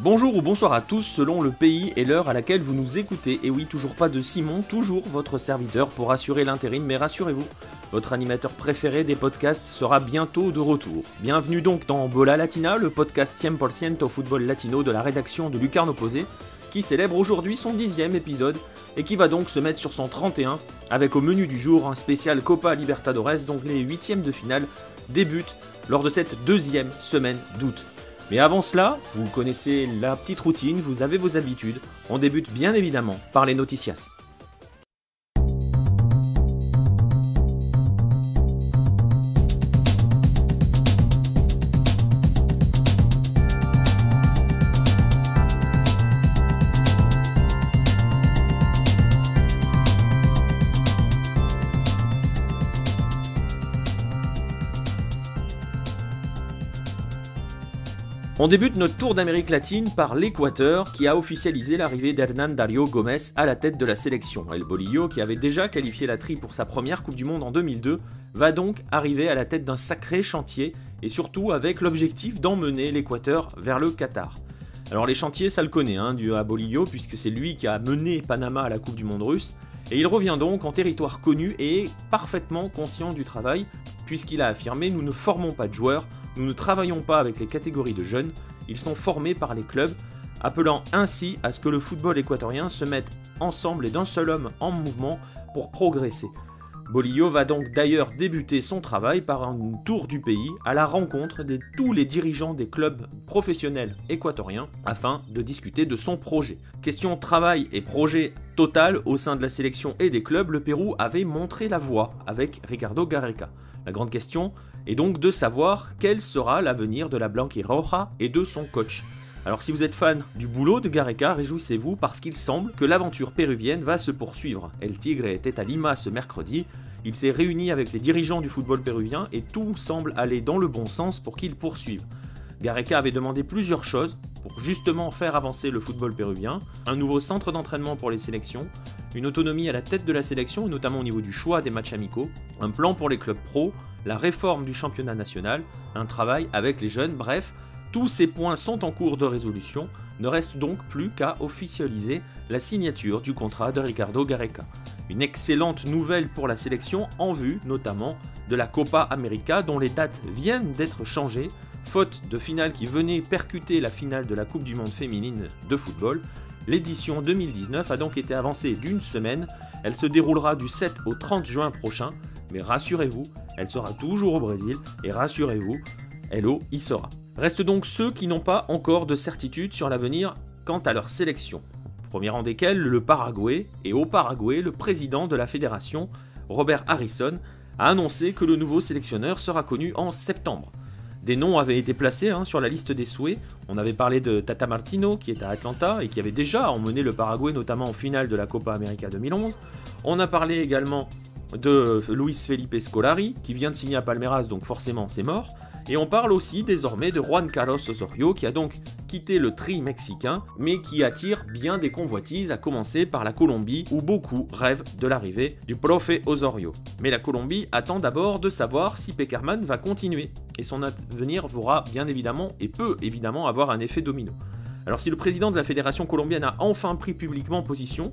Bonjour ou bonsoir à tous selon le pays et l'heure à laquelle vous nous écoutez. Et oui, toujours pas de Simon, toujours votre serviteur pour assurer l'intérim, mais rassurez-vous, votre animateur préféré des podcasts sera bientôt de retour. Bienvenue donc dans Bola Latina, le podcast 100% au football latino de la rédaction de Lucarne Opposé, qui célèbre aujourd'hui son 10e épisode et qui va donc se mettre sur son 31 avec au menu du jour un spécial Copa Libertadores, donc les 8e de finale débutent lors de cette deuxième semaine d'août. Mais avant cela, vous connaissez la petite routine, vous avez vos habitudes. On débute bien évidemment par les noticias. On débute notre tour d'Amérique latine par l'Équateur qui a officialisé l'arrivée d'Hernán Darío Gómez à la tête de la sélection. El Bolillo, qui avait déjà qualifié la tri pour sa première Coupe du Monde en 2002, va donc arriver à la tête d'un sacré chantier et surtout avec l'objectif d'emmener l'Équateur vers le Qatar. Alors les chantiers, ça le connaît, du à Bolillo, puisque c'est lui qui a mené Panama à la Coupe du Monde russe, et il revient donc en territoire connu et est parfaitement conscient du travail, puisqu'il a affirmé « Nous ne formons pas de joueurs, nous ne travaillons pas avec les catégories de jeunes, ils sont formés par les clubs », appelant ainsi à ce que le football équatorien se mette ensemble et d'un seul homme en mouvement pour progresser. Bolillo va donc d'ailleurs débuter son travail par un tour du pays à la rencontre de tous les dirigeants des clubs professionnels équatoriens afin de discuter de son projet. Question travail et projet total au sein de la sélection et des clubs, le Pérou avait montré la voie avec Ricardo Gareca. La grande question est donc de savoir quel sera l'avenir de la Blanquirroja et de son coach. Alors si vous êtes fan du boulot de Gareca, réjouissez-vous parce qu'il semble que l'aventure péruvienne va se poursuivre. El Tigre était à Lima ce mercredi, il s'est réuni avec les dirigeants du football péruvien et tout semble aller dans le bon sens pour qu'ils poursuivent. Gareca avait demandé plusieurs choses pour justement faire avancer le football péruvien, un nouveau centre d'entraînement pour les sélections, une autonomie à la tête de la sélection, notamment au niveau du choix des matchs amicaux, un plan pour les clubs pro, la réforme du championnat national, un travail avec les jeunes, bref, tous ces points sont en cours de résolution, ne reste donc plus qu'à officialiser la signature du contrat de Ricardo Gareca. Une excellente nouvelle pour la sélection en vue notamment de la Copa América dont les dates viennent d'être changées, faute de finale qui venait percuter la finale de la Coupe du Monde féminine de football. L'édition 2019 a donc été avancée d'une semaine, elle se déroulera du 7 au 30 juin prochain, mais rassurez-vous, elle sera toujours au Brésil et rassurez-vous, Hello y sera. Restent donc ceux qui n'ont pas encore de certitude sur l'avenir quant à leur sélection. Premier rang desquels le Paraguay, et au Paraguay, le président de la fédération, Robert Harrison, a annoncé que le nouveau sélectionneur sera connu en septembre. Des noms avaient été placés sur la liste des souhaits. On avait parlé de Tata Martino qui est à Atlanta et qui avait déjà emmené le Paraguay notamment en finale de la Copa América 2011. On a parlé également de Luis Felipe Scolari qui vient de signer à Palmeiras, donc forcément c'est mort. Et on parle aussi désormais de Juan Carlos Osorio qui a donc quitté le tri mexicain mais qui attire bien des convoitises à commencer par la Colombie où beaucoup rêvent de l'arrivée du profe Osorio. Mais la Colombie attend d'abord de savoir si Pekerman va continuer et son avenir pourra bien évidemment et peut évidemment avoir un effet domino. Alors si le président de la fédération colombienne a enfin pris publiquement position,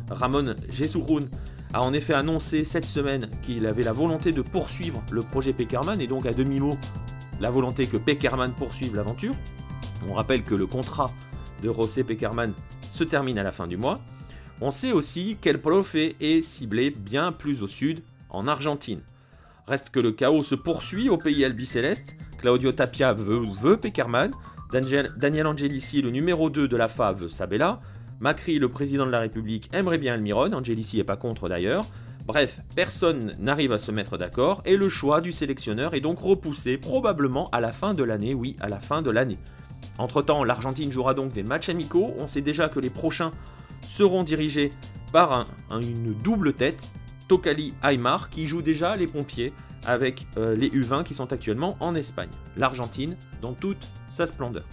Ramon Jesurún a en effet annoncé cette semaine qu'il avait la volonté de poursuivre le projet Pekerman et donc à demi-mot la volonté que Pekerman poursuive l'aventure. On rappelle que le contrat de José Pekerman se termine à la fin du mois. On sait aussi quel profe est ciblé bien plus au sud, en Argentine. Reste que le chaos se poursuit au pays albicéleste. Claudio Tapia veut Pekerman, Daniel Angelici, le numéro 2 de la FA, veut Sabella, Macri, le président de la République, aimerait bien Almiron, Angelici n'est pas contre d'ailleurs. Bref, personne n'arrive à se mettre d'accord et le choix du sélectionneur est donc repoussé probablement à la fin de l'année, oui, à la fin de l'année. Entre-temps, l'Argentine jouera donc des matchs amicaux, on sait déjà que les prochains seront dirigés par une double tête, Tocali-Aymar, qui joue déjà les pompiers avec les U20 qui sont actuellement en Espagne. L'Argentine dans toute sa splendeur.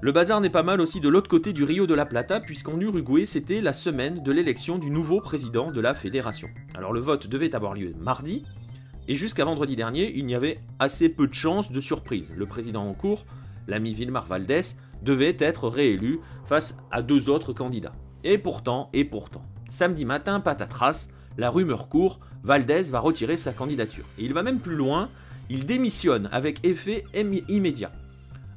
Le bazar n'est pas mal aussi de l'autre côté du Rio de la Plata, puisqu'en Uruguay, c'était la semaine de l'élection du nouveau président de la fédération. Alors le vote devait avoir lieu mardi, et jusqu'à vendredi dernier, il n'y avait assez peu de chances de surprise. Le président en cours, l'ami Vilmar Valdés, devait être réélu face à 2 autres candidats. Et pourtant, samedi matin, patatras, la rumeur court, Valdés va retirer sa candidature. Et il va même plus loin, il démissionne avec effet immédiat.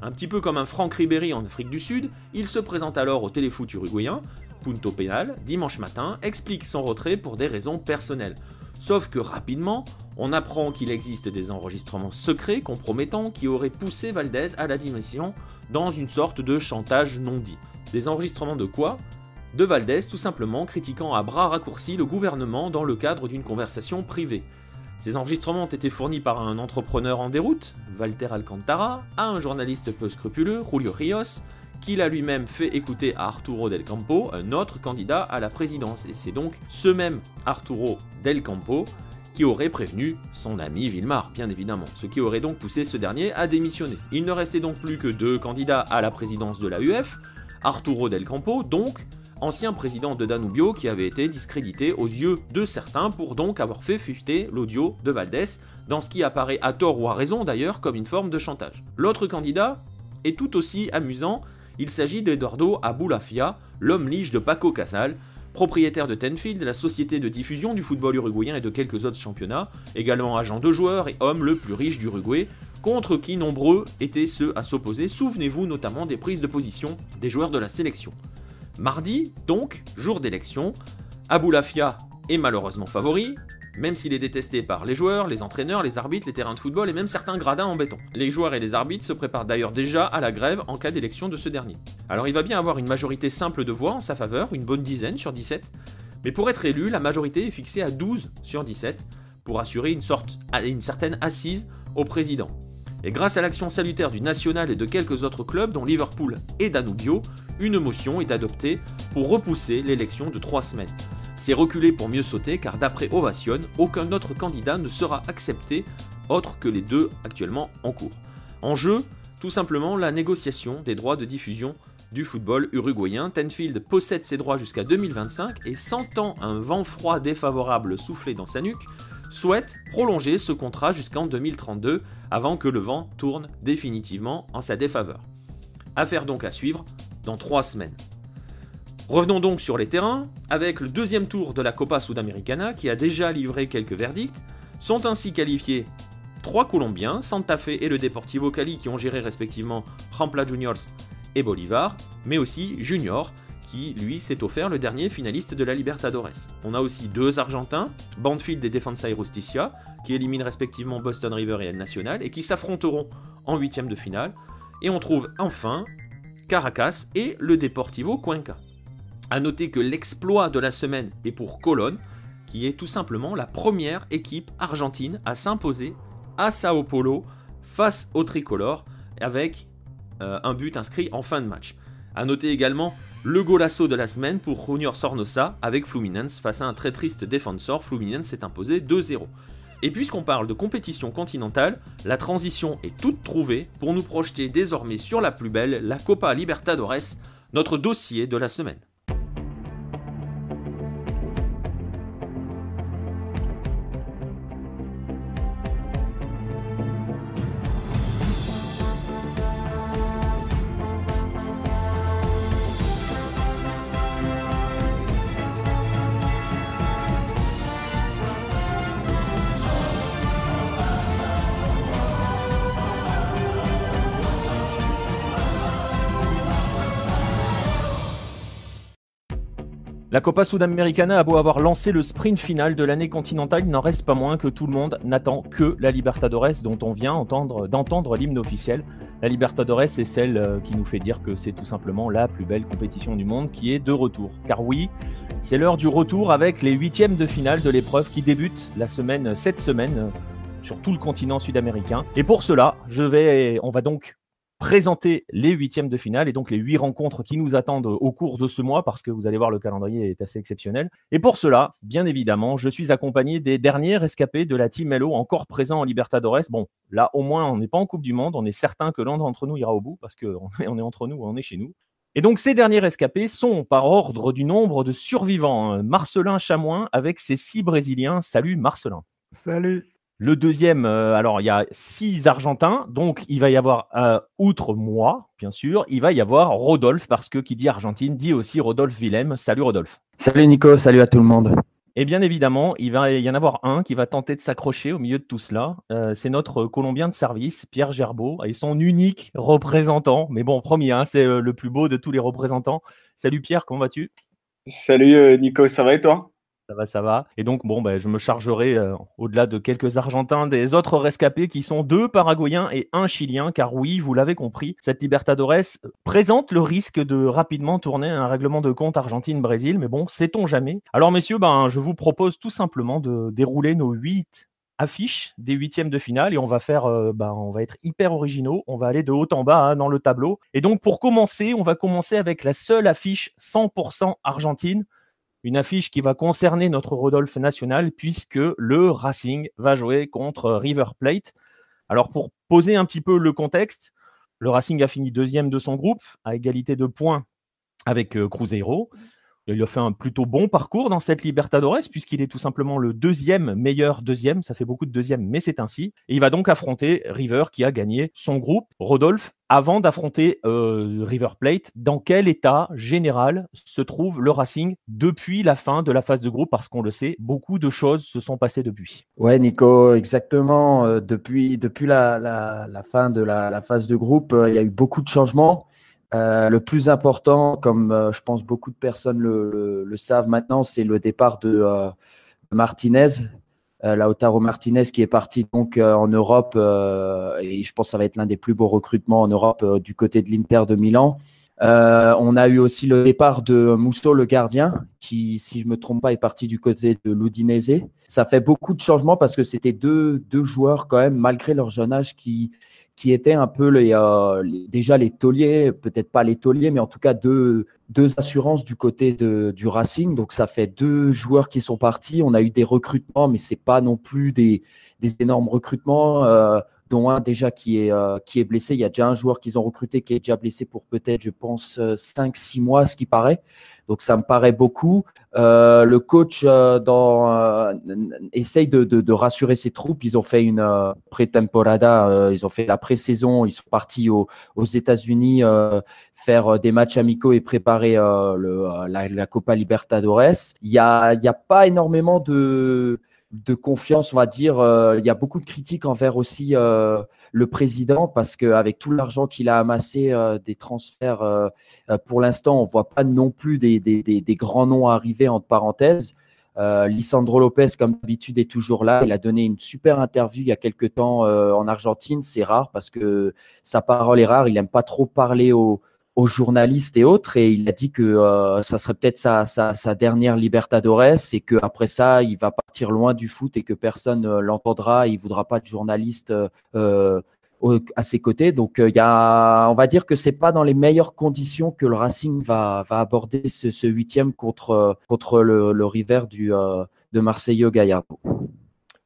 Un petit peu comme un Franck Ribéry en Afrique du Sud, il se présente alors au téléfoot uruguayen, Punto Penal, dimanche matin, explique son retrait pour des raisons personnelles. Sauf que rapidement, on apprend qu'il existe des enregistrements secrets compromettants qui auraient poussé Valdés à la démission dans une sorte de chantage non dit. Des enregistrements de quoi ? De Valdés tout simplement critiquant à bras raccourcis le gouvernement dans le cadre d'une conversation privée. Ces enregistrements ont été fournis par un entrepreneur en déroute, Walter Alcantara, à un journaliste peu scrupuleux, Julio Rios, qui l'a lui-même fait écouter à Arturo Del Campo, un autre candidat à la présidence. Et c'est donc ce même Arturo Del Campo qui aurait prévenu son ami Vilmar, bien évidemment, ce qui aurait donc poussé ce dernier à démissionner. Il ne restait donc plus que 2 candidats à la présidence de l'AUF, Arturo Del Campo, donc ancien président de Danubio qui avait été discrédité aux yeux de certains pour donc avoir fait fuiter l'audio de Valdés, dans ce qui apparaît à tort ou à raison d'ailleurs comme une forme de chantage. L'autre candidat est tout aussi amusant, il s'agit d'Eduardo Abulafia, l'homme lige de Paco Casal, propriétaire de Tenfield, la société de diffusion du football uruguayen et de quelques autres championnats, également agent de joueurs et homme le plus riche d'Uruguay, contre qui nombreux étaient ceux à s'opposer, souvenez-vous notamment des prises de position des joueurs de la sélection. Mardi, donc, jour d'élection, Abulafia est malheureusement favori, même s'il est détesté par les joueurs, les entraîneurs, les arbitres, les terrains de football et même certains gradins en béton. Les joueurs et les arbitres se préparent d'ailleurs déjà à la grève en cas d'élection de ce dernier. Alors il va bien avoir une majorité simple de voix en sa faveur, une bonne dizaine sur 17, mais pour être élu, la majorité est fixée à 12 sur 17, pour assurer une certaine assise au président. Et grâce à l'action salutaire du Nacional et de quelques autres clubs, dont Liverpool et Danubio, une motion est adoptée pour repousser l'élection de 3 semaines. C'est reculer pour mieux sauter car d'après Ovation, aucun autre candidat ne sera accepté autre que les 2 actuellement en cours. En jeu, tout simplement la négociation des droits de diffusion du football uruguayen. Tenfield possède ses droits jusqu'à 2025 et sentant un vent froid défavorable souffler dans sa nuque, souhaite prolonger ce contrat jusqu'en 2032 avant que le vent tourne définitivement en sa défaveur. Affaire donc à suivre dans 3 semaines. Revenons donc sur les terrains, avec le 2e tour de la Copa Sudamericana qui a déjà livré quelques verdicts, sont ainsi qualifiés 3 Colombiens, Santa Fe et le Deportivo Cali qui ont géré respectivement Rampla Juniors et Bolivar, mais aussi Junior qui lui s'est offert le dernier finaliste de la Libertadores. On a aussi 2 Argentins, Banfield et Defensa y Justicia, qui éliminent respectivement Boston River et El Nacional et qui s'affronteront en 8e de finale, et on trouve enfin Caracas et le Deportivo Cuenca. A noter que l'exploit de la semaine est pour Colón, qui est tout simplement la première équipe argentine à s'imposer à Sao Paulo face au tricolore avec un but inscrit en fin de match. A noter également le golasso de la semaine pour Junior Sornosa avec Fluminense face à un très triste défenseur. Fluminense s'est imposé 2-0. Et puisqu'on parle de compétition continentale, la transition est toute trouvée pour nous projeter désormais sur la plus belle, la Copa Libertadores, notre dossier de la semaine. La Copa Sudamericana a beau avoir lancé le sprint final de l'année continentale, il n'en reste pas moins que tout le monde n'attend que la Libertadores dont on vient d'entendre l'hymne officiel. La Libertadores est celle qui nous fait dire que c'est tout simplement la plus belle compétition du monde qui est de retour. Car oui, c'est l'heure du retour avec les 8e de finale de l'épreuve qui débute cette semaine sur tout le continent sud-américain. Et pour cela, on va donc présenter les 8e de finale et donc les 8 rencontres qui nous attendent au cours de ce mois parce que vous allez voir, le calendrier est assez exceptionnel. Et pour cela, bien évidemment, je suis accompagné des derniers rescapés de la Team Melo encore présents en Libertadores. Bon, là au moins on n'est pas en Coupe du Monde, on est certain que l'un d'entre nous ira au bout parce qu'on est entre nous, on est chez nous. Et donc ces derniers rescapés sont par ordre du nombre de survivants. Marcelin Chamoin avec ses 6 Brésiliens. Salut Marcelin. Salut. Le deuxième, alors il y a 6 Argentins, donc il va y avoir, outre moi, bien sûr, il va y avoir Rodolphe, parce que qui dit Argentine dit aussi Rodolphe Willem. Salut Rodolphe. Salut Nico, salut à tout le monde. Et bien évidemment, il va y en avoir un qui va tenter de s'accrocher au milieu de tout cela. C'est notre Colombien de service, Pierre Gerbeau, et son unique représentant. Mais bon, promis, hein, c'est le plus beau de tous les représentants. Salut Pierre, comment vas-tu? Salut Nico, ça va et toi? Ça va, ça va. Et donc, bon, je me chargerai, au-delà de quelques Argentins, des autres rescapés qui sont 2 Paraguayens et 1 Chilien, car oui, vous l'avez compris, cette Libertadores présente le risque de rapidement tourner un règlement de compte Argentine-Brésil, mais bon, sait-on jamais. Alors messieurs, je vous propose tout simplement de dérouler nos 8 affiches des huitièmes de finale et on va faire, on va être hyper originaux, on va aller de haut en bas hein, dans le tableau. Et donc pour commencer, on va commencer avec la seule affiche 100% Argentine. Une affiche qui va concerner notre Rodolphe national puisque le Racing va jouer contre River Plate. Alors pour poser un petit peu le contexte, le Racing a fini 2e de son groupe à égalité de points avec Cruzeiro. Il a fait un plutôt bon parcours dans cette Libertadores puisqu'il est tout simplement le 2e meilleur 2e. Ça fait beaucoup de 2e, mais c'est ainsi. Et il va donc affronter River qui a gagné son groupe. Rodolphe, avant d'affronter River Plate, dans quel état général se trouve le Racing depuis la fin de la phase de groupe? Parce qu'on le sait, beaucoup de choses se sont passées depuis. Ouais, Nico, exactement. Depuis la fin de la phase de groupe, il y a eu beaucoup de changements. Le plus important, comme je pense beaucoup de personnes le savent maintenant, c'est le départ de Martinez, Lautaro Martinez, qui est parti donc en Europe. Et je pense que ça va être l'un des plus beaux recrutements en Europe du côté de l'Inter de Milan. On a eu aussi le départ de Musso, le gardien, qui, si je ne me trompe pas, est parti du côté de l'Udinese. Ça fait beaucoup de changements parce que c'était deux joueurs quand même, malgré leur jeune âge, qui étaient un peu déjà les tauliers, peut-être pas les tauliers, mais en tout cas deux assurances du côté du Racing. Donc ça fait 2 joueurs qui sont partis. On a eu des recrutements, mais ce n'est pas non plus des énormes recrutements. Dont un déjà qui est blessé. Il y a déjà un joueur qu'ils ont recruté qui est déjà blessé pour peut-être, je pense, 5-6 mois, ce qui paraît. Donc, ça me paraît beaucoup. Le coach essaye de rassurer ses troupes. Ils ont fait une pré-temporada, ils ont fait la pré-saison. Ils sont partis aux États-Unis faire des matchs amicaux et préparer la Copa Libertadores. Il y a pas énormément de confiance, on va dire. Il y a beaucoup de critiques envers aussi le président parce qu'avec tout l'argent qu'il a amassé des transferts, pour l'instant, on ne voit pas non plus des grands noms arriver entre parenthèses. Lisandro Lopez, comme d'habitude, est toujours là. Il a donné une super interview il y a quelques temps en Argentine. C'est rare parce que sa parole est rare. Il n'aime pas trop parler aux journalistes et autres, et il a dit que ça serait peut-être sa dernière Libertadores et qu'après ça, il va partir loin du foot et que personne l'entendra. Il ne voudra pas de journalistes à ses côtés. Donc, on va dire que ce n'est pas dans les meilleures conditions que le Racing va aborder ce huitième contre le River de Marseille Gallardo.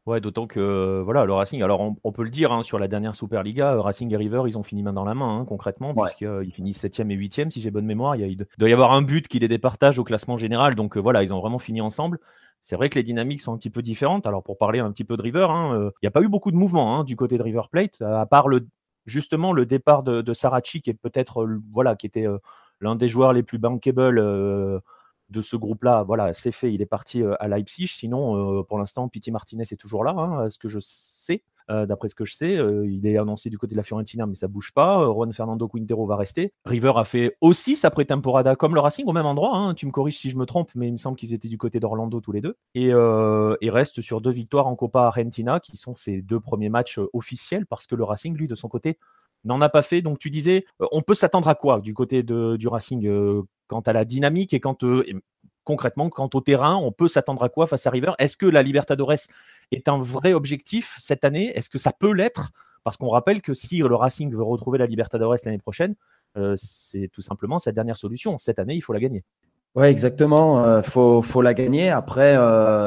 Ouais, d'autant que le Racing, alors on peut le dire hein, sur la dernière Superliga, Racing et River, ils ont fini main dans la main, hein, concrètement, puisqu'ils finissent 7e et 8e, si j'ai bonne mémoire. Il doit y avoir un but qui les départage au classement général, donc ils ont vraiment fini ensemble. C'est vrai que les dynamiques sont un petit peu différentes. Alors pour parler un petit peu de River, il n'y a pas eu beaucoup de mouvements hein, du côté de River Plate, à part justement le départ de Saracchi, qui est peut-être qui était l'un des joueurs les plus bankable de ce groupe-là. Voilà, c'est fait, il est parti à Leipzig. Sinon, pour l'instant, Pity Martinez est toujours là, hein, ce que je sais. D'après ce que je sais, il est annoncé du côté de la Fiorentina, mais ça bouge pas. Juan Fernando Quintero va rester. River a fait aussi sa pré-temporada comme le Racing au même endroit. Hein. Tu me corriges si je me trompe, mais il me semble qu'ils étaient du côté d'Orlando tous les deux. Et reste sur 2 victoires en Copa Argentina, qui sont ses 2 premiers matchs officiels, parce que le Racing, lui, de son côté, n'en a pas fait. Donc tu disais, on peut s'attendre à quoi du côté du Racing quant à la dynamique et concrètement, quant au terrain, on peut s'attendre à quoi face à River? Est-ce que la Libertadores est un vrai objectif cette année? Est-ce que ça peut l'être? Parce qu'on rappelle que si le Racing veut retrouver la Libertadores l'année prochaine, c'est tout simplement sa dernière solution. Cette année, il faut la gagner. Oui, exactement. Faut la gagner. Après,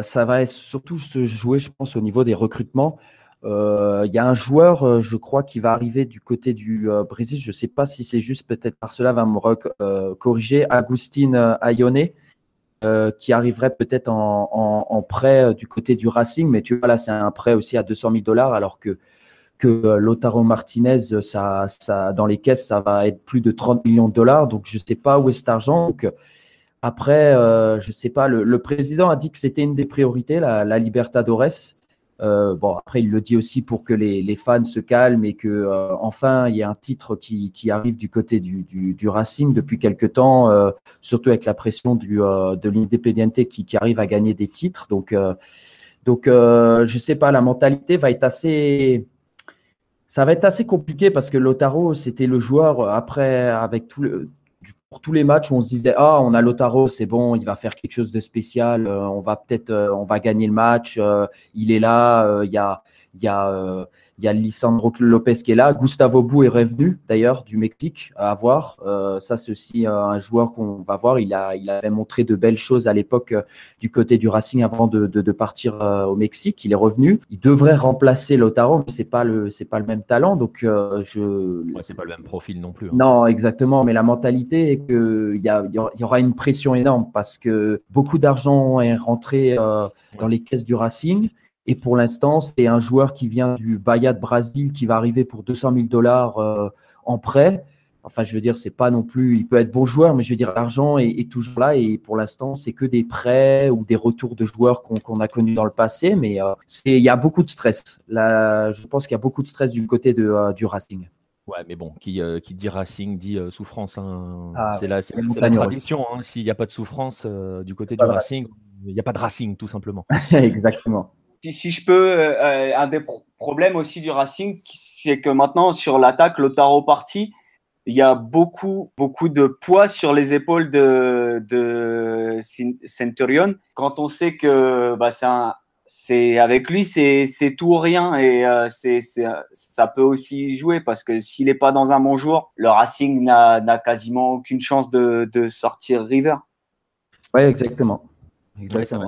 ça va surtout se jouer, je pense, au niveau des recrutements. Il y a un joueur, je crois, qui va arriver du côté du Brésil. Je ne sais pas si c'est juste, peut-être par cela va me corriger, Agustin Ayone, qui arriverait peut-être en prêt du côté du Racing, mais tu vois, là, c'est un prêt aussi à 200 000 $, alors que Lautaro Martinez, dans les caisses, ça va être plus de 30 millions de dollars. Donc, je ne sais pas où est cet argent. Donc, après, je ne sais pas. Le président a dit que c'était une des priorités, la Libertadores. Bon, après, il le dit aussi pour que les fans se calment et que enfin, il y a un titre qui arrive du côté du Racing depuis quelque temps, surtout avec la pression de l'Independiente qui arrive à gagner des titres. Donc, je ne sais pas. La mentalité va être ça va être assez compliqué parce que Lautaro, c'était le joueur après, avec pour tous les matchs où on se disait, ah, on a Lautaro, c'est bon, il va faire quelque chose de spécial, on va gagner le match, il est là, il y a, euh, il y a Lisandro Lopez qui est là, Gustavo Bou est revenu d'ailleurs du Mexique à voir. Ça, c'est aussi un joueur qu'on va voir. Il avait montré de belles choses à l'époque du côté du Racing avant de partir au Mexique. Il est revenu. Il devrait remplacer Lautaro, mais c'est pas le même talent. Donc c'est pas le même profil non plus. Hein. Non, exactement. Mais la mentalité est qu'il y aura une pression énorme parce que beaucoup d'argent est rentré dans les caisses du Racing. Et pour l'instant, c'est un joueur qui vient du Bahia de Brésil qui va arriver pour 200 000 $ en prêt. Enfin, je veux dire, c'est pas non plus. Il peut être bon joueur, mais je veux dire, l'argent est toujours là. Et pour l'instant, c'est que des prêts ou des retours de joueurs qu'on a connus dans le passé. Mais il y a beaucoup de stress. Là, je pense qu'il y a beaucoup de stress du côté du Racing. Ouais, mais bon, qui dit Racing dit souffrance. Hein. Ah, c'est ouais. la tradition. Hein. S'il n'y a pas de souffrance du côté du Racing, il n'y a pas de Racing, tout simplement. Exactement. Si je peux, un des problèmes aussi du Racing, c'est que maintenant, sur l'attaque, Lautaro parti, il y a beaucoup de poids sur les épaules de Centurion. Quand on sait que c'est avec lui, c'est tout ou rien, et ça peut aussi jouer parce que s'il n'est pas dans un bon jour, le Racing n'a quasiment aucune chance de sortir River. Oui, exactement. Ouais, ça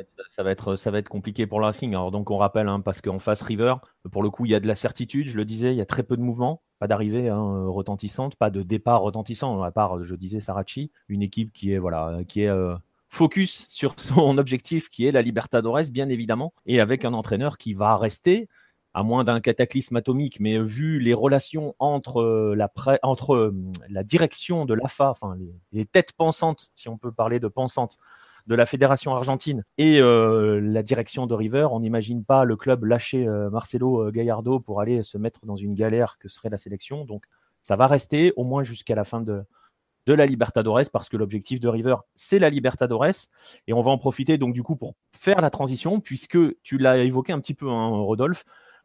va être compliqué pour le Racing. Alors donc on rappelle, hein, parce qu'en face River, pour le coup, il y a de la certitude. Je le disais, il y a très peu de mouvements, pas d'arrivée retentissante, pas de départ retentissant. À part, je disais, Saracchi, une équipe qui est focus sur son objectif, qui est la Libertadores, bien évidemment, et avec un entraîneur qui va rester, à moins d'un cataclysme atomique, mais vu les relations entre la direction de l'AFA, enfin les têtes pensantes, si on peut parler de pensantes, de la fédération argentine et la direction de River, on n'imagine pas le club lâcher Marcelo Gallardo pour aller se mettre dans une galère que serait la sélection. Donc ça va rester au moins jusqu'à la fin de la Libertadores, parce que l'objectif de River, c'est la Libertadores. Et on va en profiter donc du coup pour faire la transition, puisque tu l'as évoqué un petit peu, hein, Rodolphe,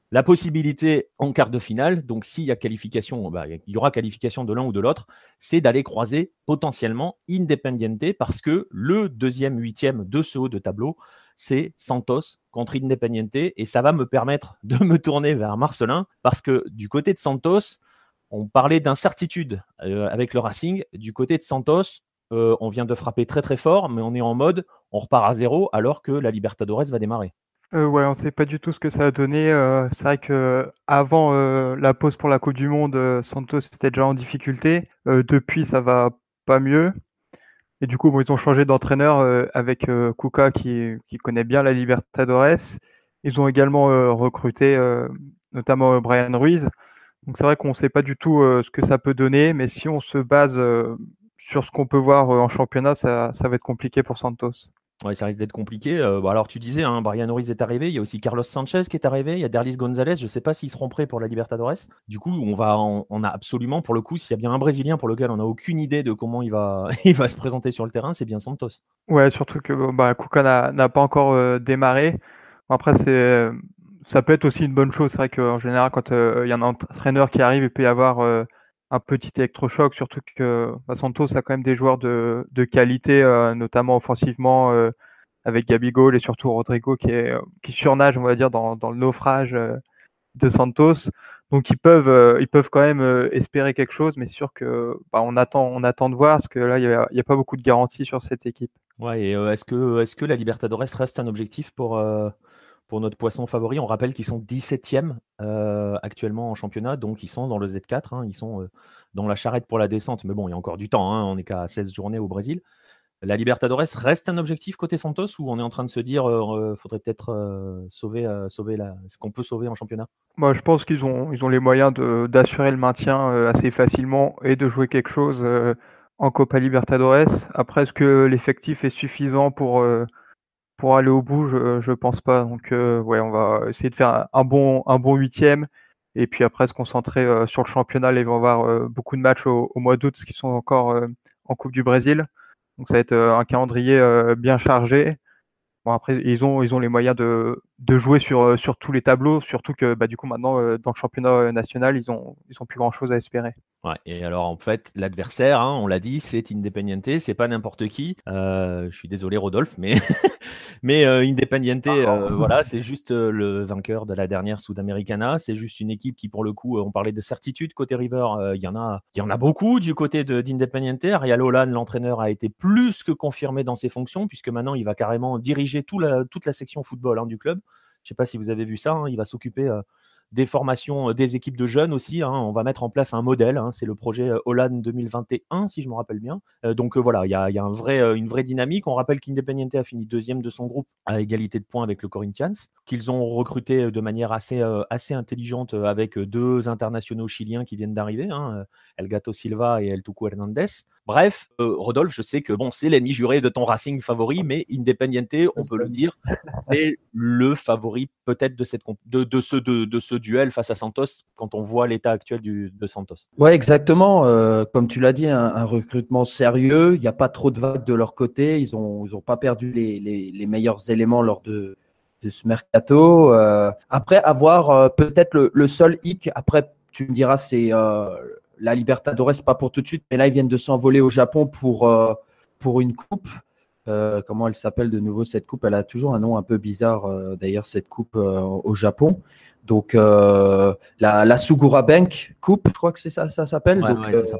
la possibilité en quart de finale, donc s'il y a qualification, il y aura qualification de l'un ou de l'autre, c'est d'aller croiser potentiellement Independiente, parce que le deuxième huitième de ce haut de tableau, c'est Santos contre Independiente, et ça va me permettre de me tourner vers Marcelin, parce que du côté de Santos, on parlait d'incertitude avec le Racing. Du côté de Santos, on vient de frapper très très fort, mais on est en mode, on repart à zéro alors que la Libertadores va démarrer. Ouais, on sait pas du tout ce que ça a donné. C'est vrai que avant la pause pour la Coupe du Monde, Santos était déjà en difficulté. Depuis, ça va pas mieux. Et du coup, bon, ils ont changé d'entraîneur avec Cuca qui connaît bien la Libertadores. Ils ont également recruté notamment Brian Ruiz. Donc c'est vrai qu'on ne sait pas du tout ce que ça peut donner, mais si on se base sur ce qu'on peut voir en championnat, ça va être compliqué pour Santos. Ouais, ça risque d'être compliqué. Alors tu disais, hein, Brian Ruiz est arrivé, il y a aussi Carlos Sanchez qui est arrivé, il y a Derlis Gonzalez, je ne sais pas s'ils seront prêts pour la Libertadores. Du coup, on a absolument, pour le coup, s'il y a bien un Brésilien pour lequel on n'a aucune idée de comment il va se présenter sur le terrain, c'est bien Santos. Ouais, surtout que Cuca n'a pas encore démarré. Après, ça peut être aussi une bonne chose. C'est vrai qu'en général, quand il y a un entraîneur qui arrive, il peut y avoir un petit électrochoc, surtout que Santos a quand même des joueurs de qualité, notamment offensivement, avec Gabigol et surtout Rodrigo qui surnage, on va dire, dans le naufrage de Santos. Donc ils peuvent quand même espérer quelque chose, mais c'est sûr que on attend de voir, parce que là, il y a pas beaucoup de garanties sur cette équipe. Ouais, et est-ce que la Libertadores reste un objectif pour notre poisson favori? On rappelle qu'ils sont 17e actuellement en championnat, donc ils sont dans le Z4, hein, ils sont dans la charrette pour la descente, mais bon, il y a encore du temps, hein, on n'est qu'à 16 journées au Brésil. La Libertadores reste un objectif côté Santos ou on est en train de se dire faudrait peut-être sauver ce qu'on peut sauver en championnat? Moi, je pense qu'ils ont les moyens d'assurer le maintien assez facilement et de jouer quelque chose en Copa Libertadores. Après, est-ce que l'effectif est suffisant pour aller au bout? Je pense pas. Donc, ouais, on va essayer de faire un bon huitième et puis après se concentrer sur le championnat. Là, ils vont avoir beaucoup de matchs au mois d'août, parce qu'ils sont encore en Coupe du Brésil. Donc, ça va être un calendrier bien chargé. Bon, après, ils ont les moyens de jouer sur tous les tableaux, surtout que du coup maintenant dans le championnat national, ils ont plus grand chose à espérer. Ouais, et alors en fait, l'adversaire, on l'a dit, c'est Independiente, c'est pas n'importe qui. Je suis désolé Rodolphe, mais Independiente, voilà, c'est juste le vainqueur de la dernière Sudamericana. C'est juste une équipe qui, pour le coup, on parlait de certitude côté River, il y en a beaucoup du côté d'Independiente. Ariel Holan, l'entraîneur, a été plus que confirmé dans ses fonctions, puisque maintenant il va carrément diriger toute la section football du club. Je ne sais pas si vous avez vu ça, il va s'occuper des formations des équipes de jeunes aussi. On va mettre en place un modèle. C'est le projet Holland 2021, si je me rappelle bien. Donc voilà, il y a une vraie dynamique. On rappelle qu'Independiente a fini deuxième de son groupe à égalité de points avec le Corinthians, qu'ils ont recruté de manière assez intelligente avec deux internationaux chiliens qui viennent d'arriver, El Gato Silva et El Tucu Hernandez. Bref, Rodolphe, je sais que c'est l'ennemi juré de ton Racing favori, mais Independiente, on peut le dire, c'est le favori peut-être de ce duel face à Santos quand on voit l'état actuel de Santos. Ouais, exactement. Comme tu l'as dit, un recrutement sérieux. Il n'y a pas trop de vagues de leur côté. Ils ont pas perdu les meilleurs éléments lors de ce mercato. Après, avoir peut-être le seul hic. Après, tu me diras, c'est la Libertadores, pas pour tout de suite, mais là, ils viennent de s'envoler au Japon pour une coupe. Comment elle s'appelle de nouveau cette coupe? Elle a toujours un nom un peu bizarre, d'ailleurs, cette coupe au Japon. Donc, la Sugura Bank Coupe, je crois que c'est ça s'appelle. Ouais, donc, c'est ça.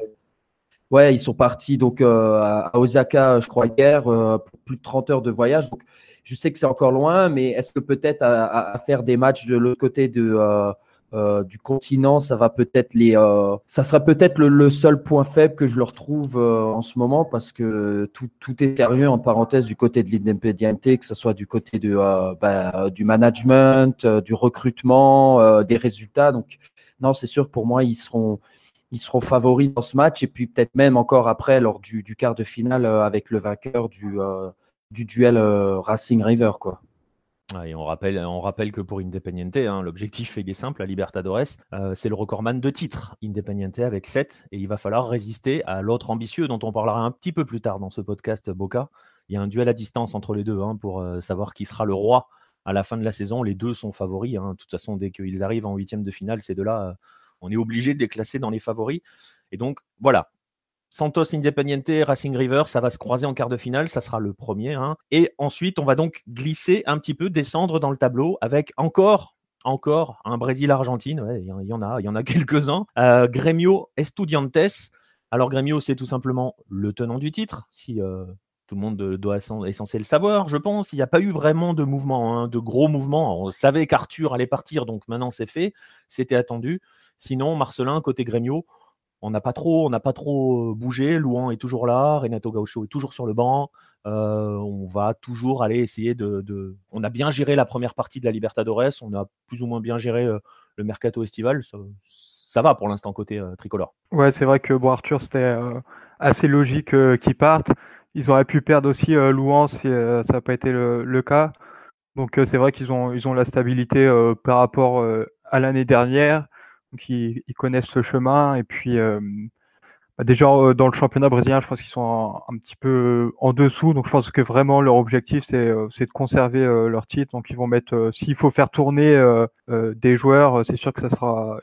Ouais, ils sont partis donc à Osaka, je crois, hier, pour plus de 30 heures de voyage. Donc, je sais que c'est encore loin, mais est-ce que peut-être à faire des matchs de l'autre côté du continent, ça va peut-être ça sera peut-être le seul point faible que je leur trouve en ce moment, parce que tout est sérieux en parenthèse du côté de l'Independiente, que ce soit du côté du management, du recrutement, des résultats. Donc, non, c'est sûr, pour moi, ils seront favoris dans ce match, et puis peut-être même encore après lors du quart de finale avec le vainqueur du duel Racing River, quoi. Et on rappelle que pour Independiente, l'objectif il est simple, la Libertadores, c'est le recordman de titres, Independiente avec 7, et il va falloir résister à l'autre ambitieux dont on parlera un petit peu plus tard dans ce podcast, Boca. Il y a un duel à distance entre les deux pour savoir qui sera le roi à la fin de la saison. Les deux sont favoris. De toute façon, dès qu'ils arrivent en huitième de finale, ces deux-là, on est obligé de les classer dans les favoris. Et donc, voilà. Santos Independiente, Racing River, ça va se croiser en quart de finale, ça sera le premier. Et ensuite, on va donc glisser un petit peu, descendre dans le tableau avec encore un Brésil-Argentine. Ouais, il y en a quelques-uns. Grêmio Estudiantes. Alors Grêmio, c'est tout simplement le tenant du titre, si tout le monde est censé le savoir, je pense. Il n'y a pas eu vraiment de mouvement, de gros mouvements. On savait qu'Arthur allait partir, donc maintenant c'est fait. C'était attendu. Sinon, Marcelin, côté Grêmio, on n'a pas trop bougé. Louan est toujours là, Renato Gaucho est toujours sur le banc. On va toujours aller essayer on a bien géré la première partie de la Libertadores, on a plus ou moins bien géré le mercato estival. Ça va pour l'instant côté tricolore. Ouais, c'est vrai que Arthur, c'était assez logique qu'il parte. Ils auraient pu perdre aussi Louan si ça n'a pas été le cas. Donc c'est vrai qu'ils ont la stabilité par rapport à l'année dernière. Donc ils connaissent ce chemin. Et puis déjà dans le championnat brésilien, je pense qu'ils sont un petit peu en dessous. Donc je pense que vraiment leur objectif, c'est de conserver leur titre. Donc ils vont mettre, s'il faut faire tourner des joueurs, c'est sûr que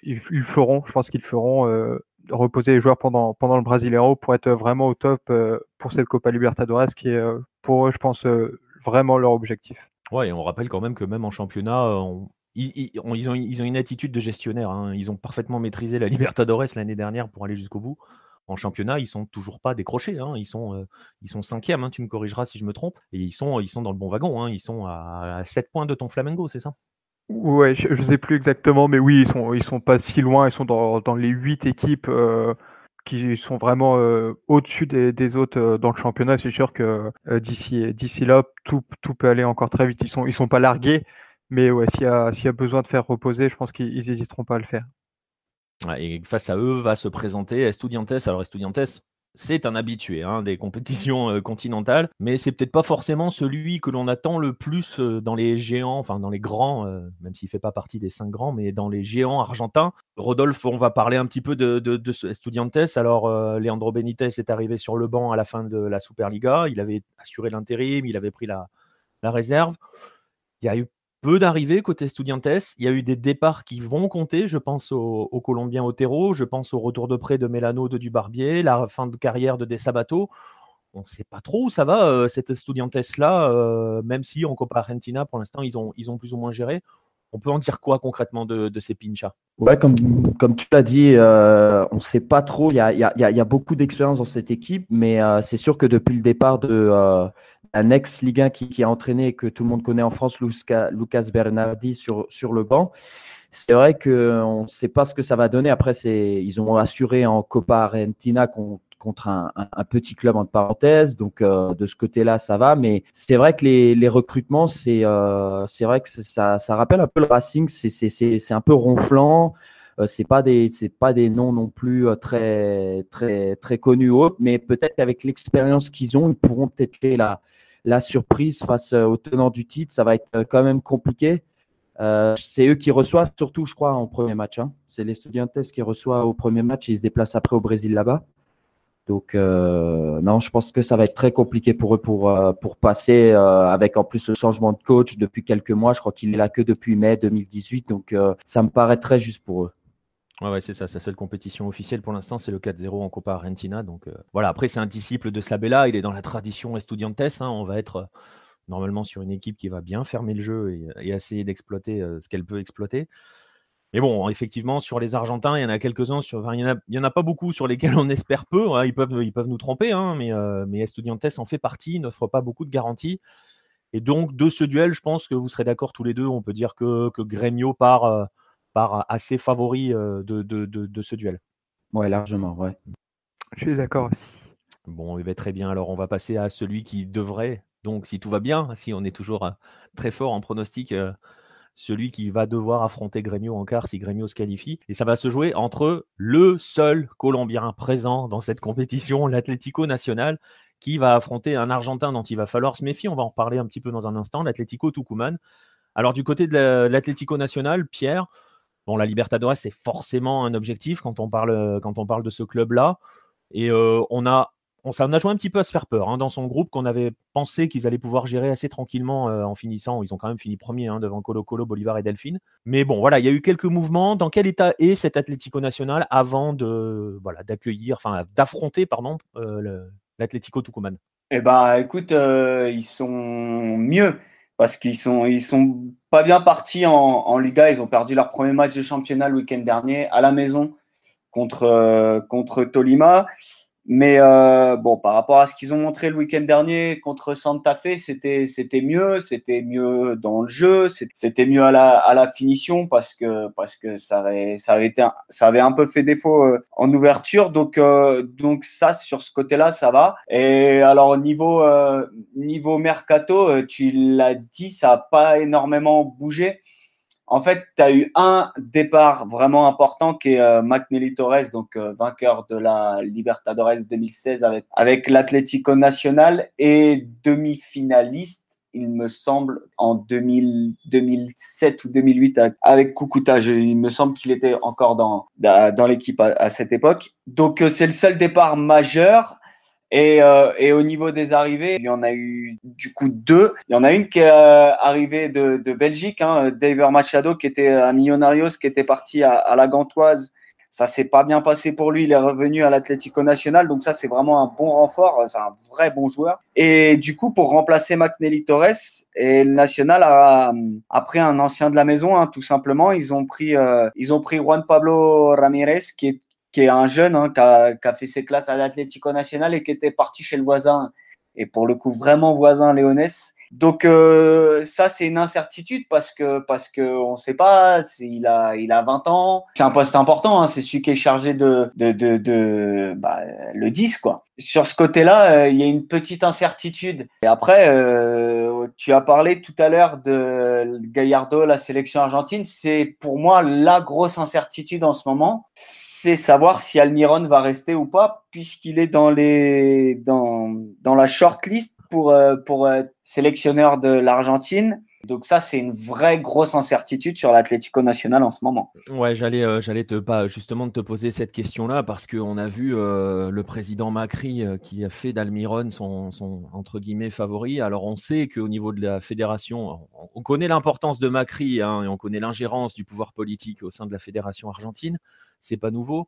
ils le feront. Je pense qu'ils feront reposer les joueurs pendant le Brasileiro pour être vraiment au top pour cette Copa Libertadores, qui est pour eux, je pense, vraiment leur objectif. Ouais, et on rappelle quand même que même en championnat, ils ont une attitude de gestionnaire. Ils ont parfaitement maîtrisé la Libertadores l'année dernière pour aller jusqu'au bout. En championnat, ils sont toujours pas décrochés. Ils sont 5e, tu me corrigeras si je me trompe. Et ils sont dans le bon wagon. Ils sont à 7 points de ton Flamengo, c'est ça? Ouais, je sais plus exactement, mais oui, ils sont pas si loin. Ils sont dans les 8 équipes qui sont vraiment au-dessus des autres dans le championnat. C'est sûr que d'ici là, tout peut aller encore très vite. Ils sont pas largués, mais ouais, s'il y a besoin de faire reposer, je pense qu'ils n'hésiteront pas à le faire. Ouais, et face à eux va se présenter Estudiantes. Alors Estudiantes, c'est un habitué des compétitions continentales, mais c'est peut-être pas forcément celui que l'on attend le plus dans les géants, enfin dans les grands, même s'il fait pas partie des 5 grands, mais dans les géants argentins. Rodolphe, on va parler un petit peu de ce Estudiantes. Alors Leandro Benitez est arrivé sur le banc à la fin de la Superliga. Il avait assuré l'intérim, il avait pris la réserve. Il y a eu peu d'arrivées côté Estudiantes. Il y a eu des départs qui vont compter. Je pense au Colombien Otero, je pense au retour de prêt de Melano de Dubarbier, la fin de carrière de De Sabato. On ne sait pas trop où ça va, cet Estudiantes-là, même si en Copa Argentina, pour l'instant, ils ont plus ou moins géré. On peut en dire quoi concrètement de ces pinchas? Ouais, comme tu l'as dit, on ne sait pas trop. Il y a beaucoup d'expérience dans cette équipe, mais c'est sûr que depuis le départ d'un ex-Ligue 1 qui a entraîné et que tout le monde connaît en France, Lucas Bernardi, sur le banc, c'est vrai qu'on ne sait pas ce que ça va donner. Après, ils ont assuré en Copa Argentina contre un petit club entre parenthèses. Donc, de ce côté-là, ça va. Mais c'est vrai que les recrutements, c'est vrai que ça rappelle un peu le Racing. C'est un peu ronflant. C'est pas des noms non plus très, très, très connus ou autres. Mais peut-être qu'avec l'expérience qu'ils ont, ils pourront peut-être créer la surprise face aux tenants du titre. Ça va être quand même compliqué. C'est eux qui reçoivent, surtout, je crois, en premier match. C'est les Estudiantes qui reçoivent au premier match et ils se déplacent après au Brésil là-bas. Donc, non, je pense que ça va être très compliqué pour eux pour passer avec en plus le changement de coach depuis quelques mois. Je crois qu'il est là que depuis mai 2018. Donc, ça me paraît très juste pour eux. Ouais, c'est ça. Sa seule compétition officielle pour l'instant, c'est le 4-0 en Copa Argentina. Donc, voilà. Après, c'est un disciple de Sabella. Il est dans la tradition Estudiantes. On va être normalement sur une équipe qui va bien fermer le jeu et essayer d'exploiter ce qu'elle peut exploiter. Mais bon, effectivement, sur les Argentins, il y en a quelques-uns. Il y en a pas beaucoup sur lesquels on espère peu. Ils peuvent nous tromper, mais Estudiantes en fait partie, n'offre pas beaucoup de garanties. Et donc, de ce duel, je pense que vous serez d'accord tous les deux. On peut dire que Grêmio part assez favori de ce duel. Ouais, largement, ouais. Je suis d'accord aussi. Bon, très bien. Alors, on va passer à celui qui devrait, donc si tout va bien, si on est toujours très fort en pronostic, celui qui va devoir affronter Grêmio en quart si Grêmio se qualifie. Et ça va se jouer entre le seul Colombien présent dans cette compétition, l'Atlético Nacional, qui va affronter un Argentin dont il va falloir se méfier. On va en reparler un petit peu dans un instant, l'Atlético Tucumán. Alors, du côté de l'Atlético Nacional, Pierre, bon, la Libertadores, c'est forcément un objectif quand on parle de ce club-là. Et on s'en a joué un petit peu à se faire peur dans son groupe qu'on avait pensé qu'ils allaient pouvoir gérer assez tranquillement en finissant. Ils ont quand même fini premier devant Colo-Colo, Bolívar et Delfín. Mais bon, voilà, il y a eu quelques mouvements. Dans quel état est cet Atlético Nacional avant d'affronter l'Atlético Tucumán? Eh ben, écoute, ils sont mieux parce qu'ils sont pas bien partis en Liga. Ils ont perdu leur premier match de championnat le week-end dernier à la maison contre Tolima. Mais bon, par rapport à ce qu'ils ont montré le week-end dernier contre Santa Fe, c'était mieux dans le jeu, c'était mieux à la finition parce que ça avait un peu fait défaut en ouverture. Donc ça, sur ce côté-là, ça va. Et alors niveau mercato, tu l'as dit, ça a pas énormément bougé. En fait, tu as eu un départ vraiment important qui est McNelly Torres, donc vainqueur de la Libertadores 2016 avec l'Atlético Nacional et demi-finaliste, il me semble, en 2007 ou 2008 avec Cúcuta. Il me semble qu'il était encore dans l'équipe à cette époque. Donc, c'est le seul départ majeur. Et au niveau des arrivées, il y en a eu du coup 2. Il y en a une qui est arrivée de Belgique, Daver Machado, qui était à Millonarios, qui était parti à la Gantoise. Ça s'est pas bien passé pour lui. Il est revenu à l'Atlético Nacional. Donc ça, c'est vraiment un bon renfort. C'est un vrai bon joueur. Et du coup, pour remplacer McNelly Torres, et le Nacional a pris un ancien de la maison, tout simplement. Ils ont pris Juan Pablo Ramírez, qui est un jeune qui a fait ses classes à l'Atlético Nacional et qui était parti chez le voisin, et pour le coup vraiment voisin léonais, Donc ça c'est une incertitude parce que on sait pas, il a 20 ans, c'est un poste important, hein, c'est celui qui est chargé de le 10 quoi. Sur ce côté-là, il y a une petite incertitude. Et après tu as parlé tout à l'heure de Gallardo, la sélection argentine, c'est pour moi la grosse incertitude en ce moment, c'est savoir si Almiron va rester ou pas puisqu'il est dans la shortlist pour être sélectionneur de l'Argentine. Donc ça, c'est une vraie grosse incertitude sur l'Atlético Nacional en ce moment. Ouais, j'allais justement te poser cette question-là parce qu'on a vu le président Macri qui a fait d'Almiron son entre guillemets favori. Alors on sait qu'au niveau de la fédération, on connaît l'importance de Macri, hein, et on connaît l'ingérence du pouvoir politique au sein de la fédération argentine. C'est pas nouveau.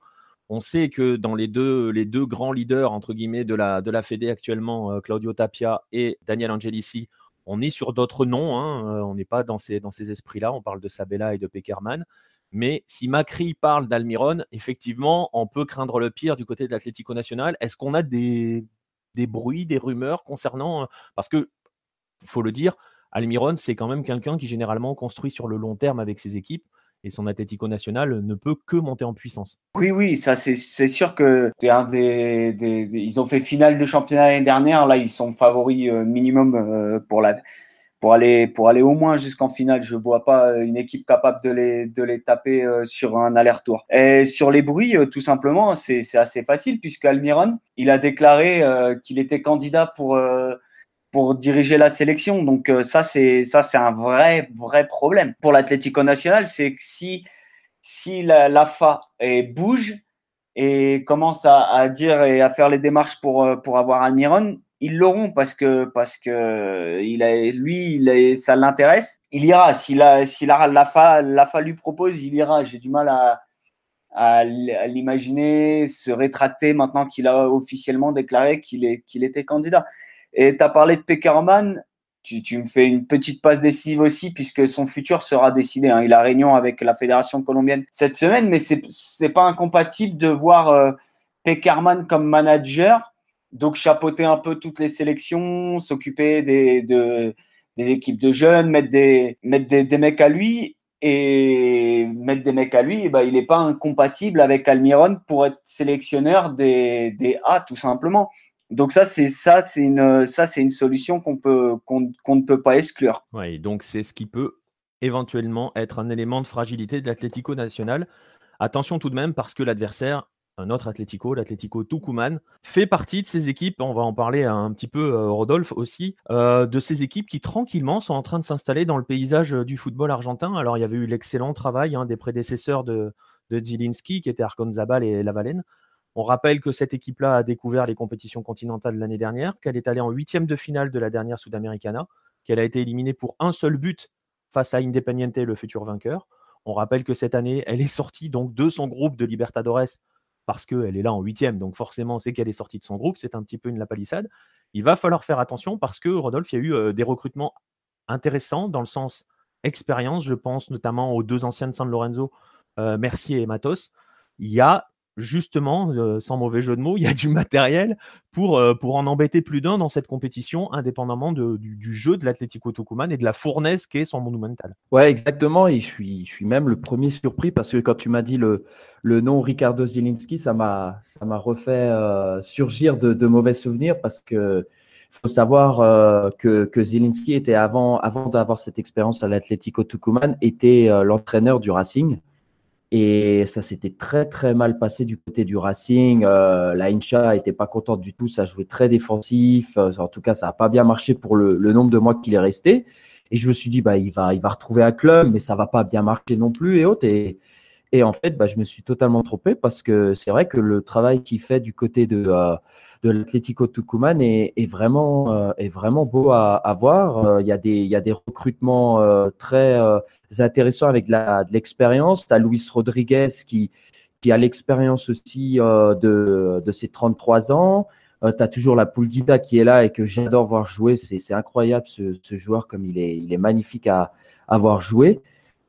On sait que dans les deux grands leaders entre guillemets de la Fédé actuellement, Claudio Tapia et Daniel Angelici, on est sur d'autres noms, hein, on n'est pas dans ces esprits-là. On parle de Sabella et de Pekerman. Mais si Macri parle d'Almiron, effectivement, on peut craindre le pire du côté de l'Atlético Nacional. Est-ce qu'on a des bruits, des rumeurs concernant… Parce que, il faut le dire, Almiron, c'est quand même quelqu'un qui généralement construit sur le long terme avec ses équipes. Et son Atlético Nacional ne peut que monter en puissance. Oui, ça c'est sûr que c'est un ils ont fait finale de championnat l'année dernière. Là, ils sont favoris minimum pour aller au moins jusqu'en finale. Je vois pas une équipe capable de les taper sur un aller-retour. Et sur les bruits, tout simplement, c'est assez facile puisque Almiron, il a déclaré qu'il était candidat pour diriger la sélection. Donc ça c'est un vrai problème pour l'Atlético Nacional, c'est que si l'AFA bouge et commence à dire et à faire les démarches pour avoir Almiron, ils l'auront parce que ça l'intéresse. Il ira si l'AFA lui propose, il ira. J'ai du mal à l'imaginer se rétracter maintenant qu'il a officiellement déclaré qu'il était candidat. Et tu as parlé de Pekerman, tu me fais une petite passe décisive aussi, puisque son futur sera décidé. Hein. Il a réunion avec la fédération colombienne cette semaine, mais c'est pas incompatible de voir Pekerman comme manager, donc chapeauter un peu toutes les sélections, s'occuper des équipes de jeunes, mettre des mecs à lui. Et mettre des mecs à lui, il n'est pas incompatible avec Almiron pour être sélectionneur des A, tout simplement. Donc c'est une solution qu'on ne peut pas exclure. Oui, donc c'est ce qui peut éventuellement être un élément de fragilité de l'Atlético Nacional. Attention tout de même parce que l'adversaire, un autre Atlético, l'Atlético Tucumán, fait partie de ces équipes, on va en parler un petit peu, Rodolphe aussi, de ces équipes qui tranquillement sont en train de s'installer dans le paysage du football argentin. Alors il y avait eu l'excellent travail des prédécesseurs de Zielinski qui étaient Arconzabal et Lavalén. On rappelle que cette équipe-là a découvert les compétitions continentales l'année dernière, qu'elle est allée en 8e de finale de la dernière Sudamericana, qu'elle a été éliminée pour un seul but face à Independiente, le futur vainqueur. On rappelle que cette année, elle est sortie donc de son groupe de Libertadores parce qu'elle est là en 8e, donc forcément, on sait qu'elle est sortie de son groupe. C'est un petit peu une lapalissade. Il va falloir faire attention parce que, Rodolphe, il y a eu des recrutements intéressants dans le sens expérience. Je pense notamment aux deux anciens de San Lorenzo, Mercier et Matos. Il y a justement, sans mauvais jeu de mots, il y a du matériel pour en embêter plus d'un dans cette compétition, indépendamment du jeu de l'Atlético Tucumán et de la fournaise qu'est son Monumental. Ouais, exactement. Et je suis même le premier surpris parce que quand tu m'as dit le nom Ricardo Zielinski, ça m'a refait surgir de mauvais souvenirs parce que faut savoir que Zielinski était avant d'avoir cette expérience à l'Atlético Tucumán, était l'entraîneur du Racing. Et ça s'était très, très mal passé du côté du Racing. La Hincha n'était pas contente du tout. Ça jouait très défensif. En tout cas, ça n'a pas bien marché pour le nombre de mois qu'il est resté. Et je me suis dit, il va retrouver un club, mais ça ne va pas bien marcher non plus et autres. Et en fait, je me suis totalement trompé parce que c'est vrai que le travail qu'il fait du côté de l'Atlético Tucumán est vraiment beau à voir. Il y a des recrutements très intéressants avec de l'expérience. Tu as Luis Rodriguez qui a l'expérience aussi de ses 33 ans. Tu as toujours la Pulguita qui est là et que j'adore voir jouer. C'est incroyable ce joueur, comme il est magnifique à voir jouer.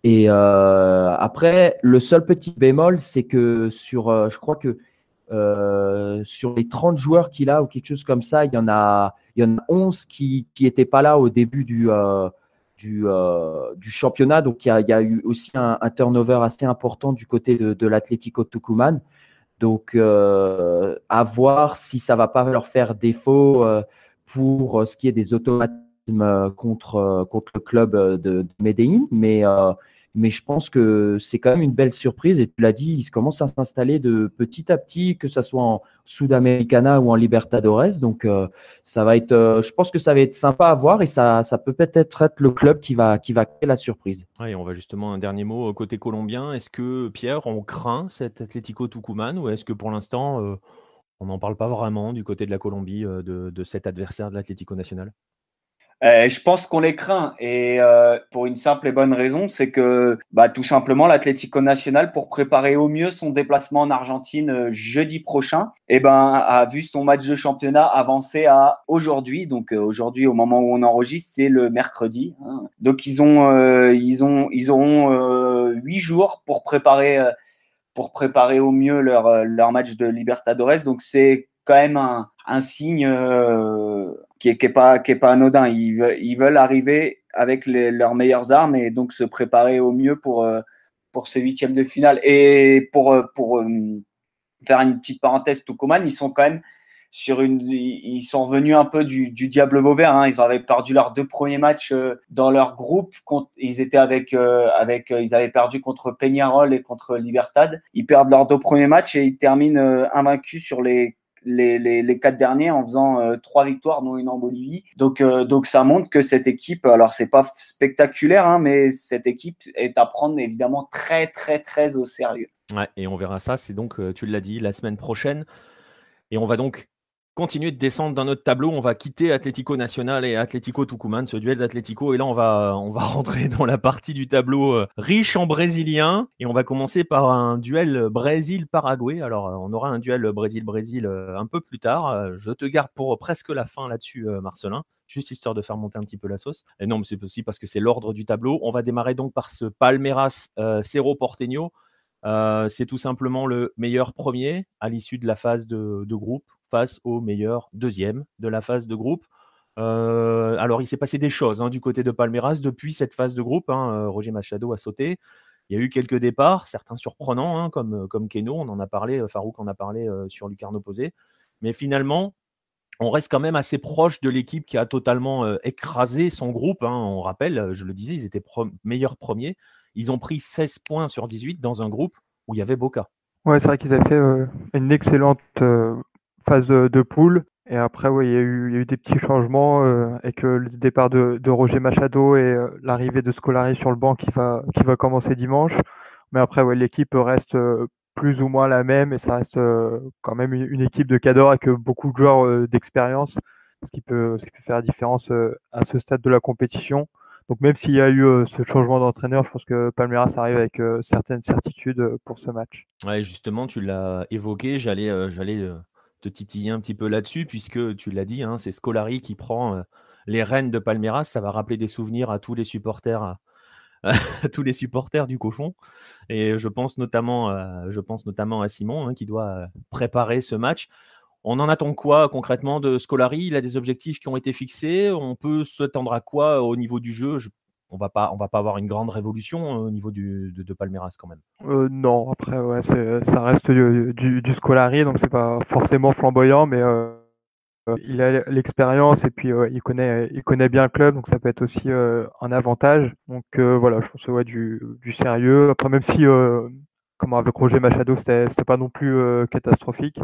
Et après, le seul petit bémol, c'est que je crois que sur les 30 joueurs qu'il a ou quelque chose comme ça, il y en a 11 qui n'étaient pas là au début du championnat. Donc, il y a eu aussi un turnover assez important du côté de l'Atlético Tucumán. Donc, à voir si ça ne va pas leur faire défaut pour ce qui est des automatismes contre le club de Medellín. Mais je pense que c'est quand même une belle surprise. Et tu l'as dit, ils commencent à s'installer de petit à petit, que ce soit en Sudamericana ou en Libertadores. Donc, ça va être, je pense que ça va être sympa à voir et ça peut peut-être être le club qui va créer la surprise. Ouais, on va justement un dernier mot côté colombien. Est-ce que, Pierre, on craint cet Atlético Tucumán ou est-ce que pour l'instant, on n'en parle pas vraiment du côté de la Colombie, de cet adversaire de l'Atlético Nacional? Je pense qu'on les craint et pour une simple et bonne raison, c'est que tout simplement l'Atlético Nacional, pour préparer au mieux son déplacement en Argentine jeudi prochain, a vu son match de championnat avancer à aujourd'hui. Donc aujourd'hui, au moment où on enregistre, c'est le mercredi. Hein. Donc ils auront 8 jours pour préparer au mieux leur match de Libertadores. Donc c'est quand même un signe qui est pas anodin. Ils veulent arriver avec leurs meilleures armes et donc se préparer au mieux pour ce huitième de finale. Et pour faire une petite parenthèse, Tucumán, ils sont quand même ils sont venus un peu du diable vauvert. Hein. Ils avaient perdu leurs 2 premiers matchs dans leur groupe. Ils étaient ils avaient perdu contre Peñarol et contre Libertad. Ils perdent leurs 2 premiers matchs et ils terminent invaincus sur les 4 derniers en faisant 3 victoires, dont une en Bolivie. Donc ça montre que cette équipe, alors c'est pas spectaculaire, hein, mais cette équipe est à prendre évidemment très très très au sérieux. Ouais, et on verra ça. C'est donc, tu l'as dit, la semaine prochaine. Et on va donc continuer de descendre dans notre tableau. On va quitter Atlético Nacional et Atlético Tucumán, ce duel d'Atlético. Et là, on va rentrer dans la partie du tableau riche en brésiliens. Et on va commencer par un duel Brésil-Paraguay. Alors, on aura un duel Brésil-Brésil un peu plus tard. Je te garde pour presque la fin là-dessus, Marcelin. Juste histoire de faire monter un petit peu la sauce. Et non, mais c'est aussi parce que c'est l'ordre du tableau. On va démarrer donc par ce Palmeiras Cerro Porteño. C'est tout simplement le meilleur premier à l'issue de la phase de groupe face au meilleur deuxième de la phase de groupe. Alors, il s'est passé des choses du côté de Palmeiras depuis cette phase de groupe. Roger Machado a sauté. Il y a eu quelques départs, certains surprenants, comme Keno, on en a parlé, Farouk en a parlé sur Lucarno Posé. Mais finalement, on reste quand même assez proche de l'équipe qui a totalement écrasé son groupe. On rappelle, je le disais, ils étaient meilleurs premiers. Ils ont pris 16 points sur 18 dans un groupe où il y avait Boca. Ouais, c'est vrai qu'ils avaient fait une excellente phase de poule. Et après, ouais, il y a eu des petits changements avec le départ de Roger Machado et l'arrivée de Scolari sur le banc qui va commencer dimanche. Mais après, ouais, l'équipe reste plus ou moins la même et ça reste quand même une équipe de cadors avec beaucoup de joueurs d'expérience, ce qui peut faire la différence à ce stade de la compétition. Donc même s'il y a eu ce changement d'entraîneur, je pense que Palmeiras arrive avec certaines certitudes pour ce match. Ouais, justement, tu l'as évoqué, j'allais te titiller un petit peu là-dessus, puisque tu l'as dit, c'est Scolari qui prend les rênes de Palmeiras. Ça va rappeler des souvenirs à tous les supporters, à tous les supporters du Cochon. Et je pense notamment à Simon, qui doit préparer ce match. On en attend quoi concrètement de Scolari? Il a des objectifs qui ont été fixés. On peut s'attendre à quoi au niveau du jeu? On va pas avoir une grande révolution au niveau de Palmeiras quand même. Non, après, ouais, ça reste du Scolari, donc c'est pas forcément flamboyant, mais il a l'expérience et puis il connaît bien le club, donc ça peut être aussi un avantage. Donc voilà, je pense ouais, du sérieux. Après, même si, comme avec Roger Machado, c'était pas non plus catastrophique.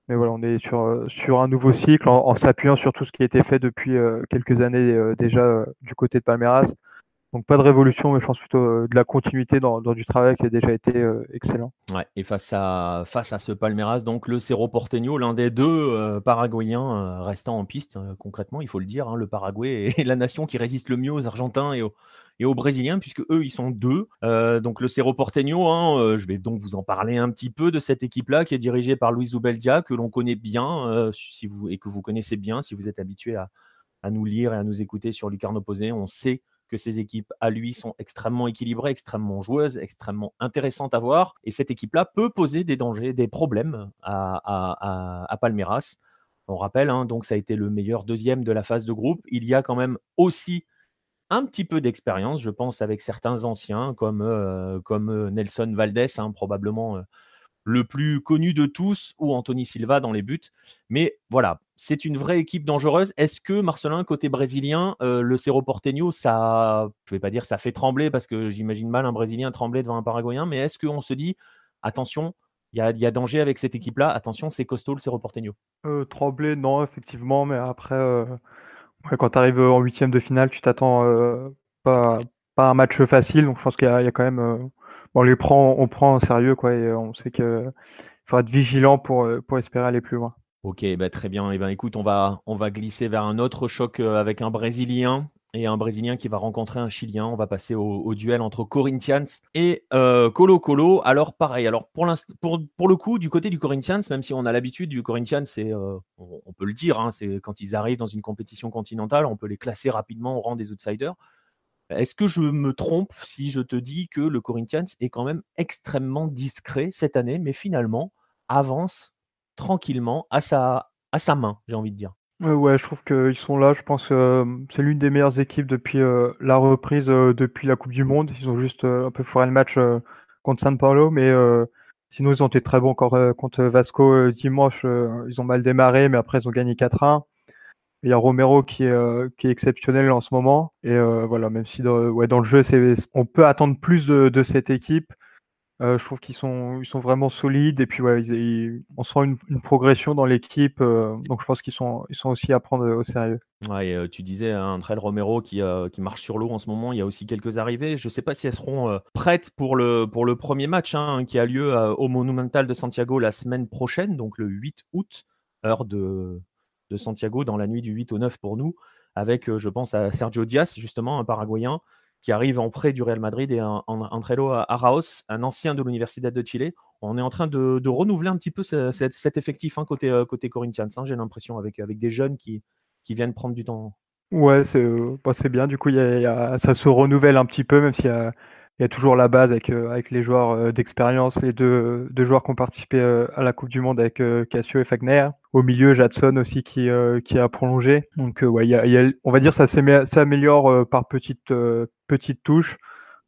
Mais voilà, on est sur un nouveau cycle en s'appuyant sur tout ce qui a été fait depuis quelques années déjà du côté de Palmeiras. Donc pas de révolution, mais je pense plutôt de la continuité dans du travail qui a déjà été excellent. Ouais, et face à ce Palmeiras, donc le Cerro Porteño, l'un des deux Paraguayens restant en piste, concrètement, il faut le dire, le Paraguay est la nation qui résiste le mieux aux Argentins et aux Brésiliens, puisque eux, ils sont deux. Donc le Cerro Porteño, je vais donc vous en parler un petit peu de cette équipe-là, qui est dirigée par Luis Ubeldia, que l'on connaît bien, et que vous connaissez bien si vous êtes habitué à nous lire et à nous écouter sur Lucarno Posé. On sait que ces équipes à lui sont extrêmement équilibrées, extrêmement joueuses, extrêmement intéressantes à voir. Et cette équipe-là peut poser des dangers, des problèmes à Palmeiras. On rappelle, hein, donc ça a été le meilleur deuxième de la phase de groupe. Il y a quand même aussi un petit peu d'expérience, je pense, avec certains anciens comme Nelson Valdés, hein, probablement le plus connu de tous, ou Anthony Silva dans les buts. Mais voilà, c'est une vraie équipe dangereuse. Est-ce que, Marcelin, côté brésilien, le Cerro Porteño, ça, je ne vais pas dire ça fait trembler, parce que j'imagine mal un Brésilien trembler devant un Paraguayen, mais est-ce qu'on se dit, attention, il y a danger avec cette équipe-là, attention, c'est costaud le Cerro Porteño? Tremblay, non, effectivement, mais après, ouais, quand tu arrives en huitième de finale, tu t'attends pas, pas à un match facile, donc je pense qu'il y a quand même. Bon, on prend en sérieux, quoi, et on sait qu'il faut être vigilant pour espérer aller plus loin. Ok, bah très bien. Eh ben, écoute, on va glisser vers un autre choc avec un Brésilien et un Brésilien qui va rencontrer un Chilien. On va passer au duel entre Corinthians et Colo-Colo. Alors pareil, alors pour le coup, du côté du Corinthians, même si on a l'habitude du Corinthians, on peut le dire, hein, c'est quand ils arrivent dans une compétition continentale, on peut les classer rapidement au rang des outsiders. Est-ce que je me trompe si je te dis que le Corinthians est quand même extrêmement discret cette année, mais finalement avance tranquillement à sa main, j'ai envie de dire? Ouais, je trouve qu'ils sont là. Je pense c'est l'une des meilleures équipes depuis la reprise, depuis la Coupe du Monde. Ils ont juste un peu foiré le match contre São Paulo, mais sinon ils ont été très bons encore contre Vasco dimanche. Ils ont mal démarré, mais après ils ont gagné 4-1. Il y a Romero qui est exceptionnel en ce moment. Et voilà, même si dans le jeu, on peut attendre plus de cette équipe. Je trouve qu'ils sont vraiment solides. Et puis, ouais, on sent une progression dans l'équipe. Donc, je pense qu'ils sont aussi à prendre au sérieux. Ouais, et tu disais, hein, André Romero qui marche sur l'eau en ce moment. Il y a aussi quelques arrivées. Je ne sais pas si elles seront prêtes pour le premier match, hein, qui a lieu au Monumental de Santiago la semaine prochaine, donc le 8 août, heure de Santiago, dans la nuit du 8 au 9 pour nous, avec, je pense, à Sergio Dias, justement, un Paraguayen, qui arrive en prêt du Real Madrid, et Andrelo Arauz, un ancien de l'Universidad de Chile. On est en train de renouveler un petit peu cet effectif, hein, côté Corinthians, hein, j'ai l'impression, avec des jeunes qui viennent prendre du temps. Ouais, c'est bien. Du coup, ça se renouvelle un petit peu, même s'il y a toujours la base avec les joueurs d'expérience, les deux joueurs qui ont participé à la Coupe du Monde avec Cassio et Fagner. Au milieu, Jadson aussi qui a prolongé. Donc, ouais, on va dire ça s'améliore par petites touches.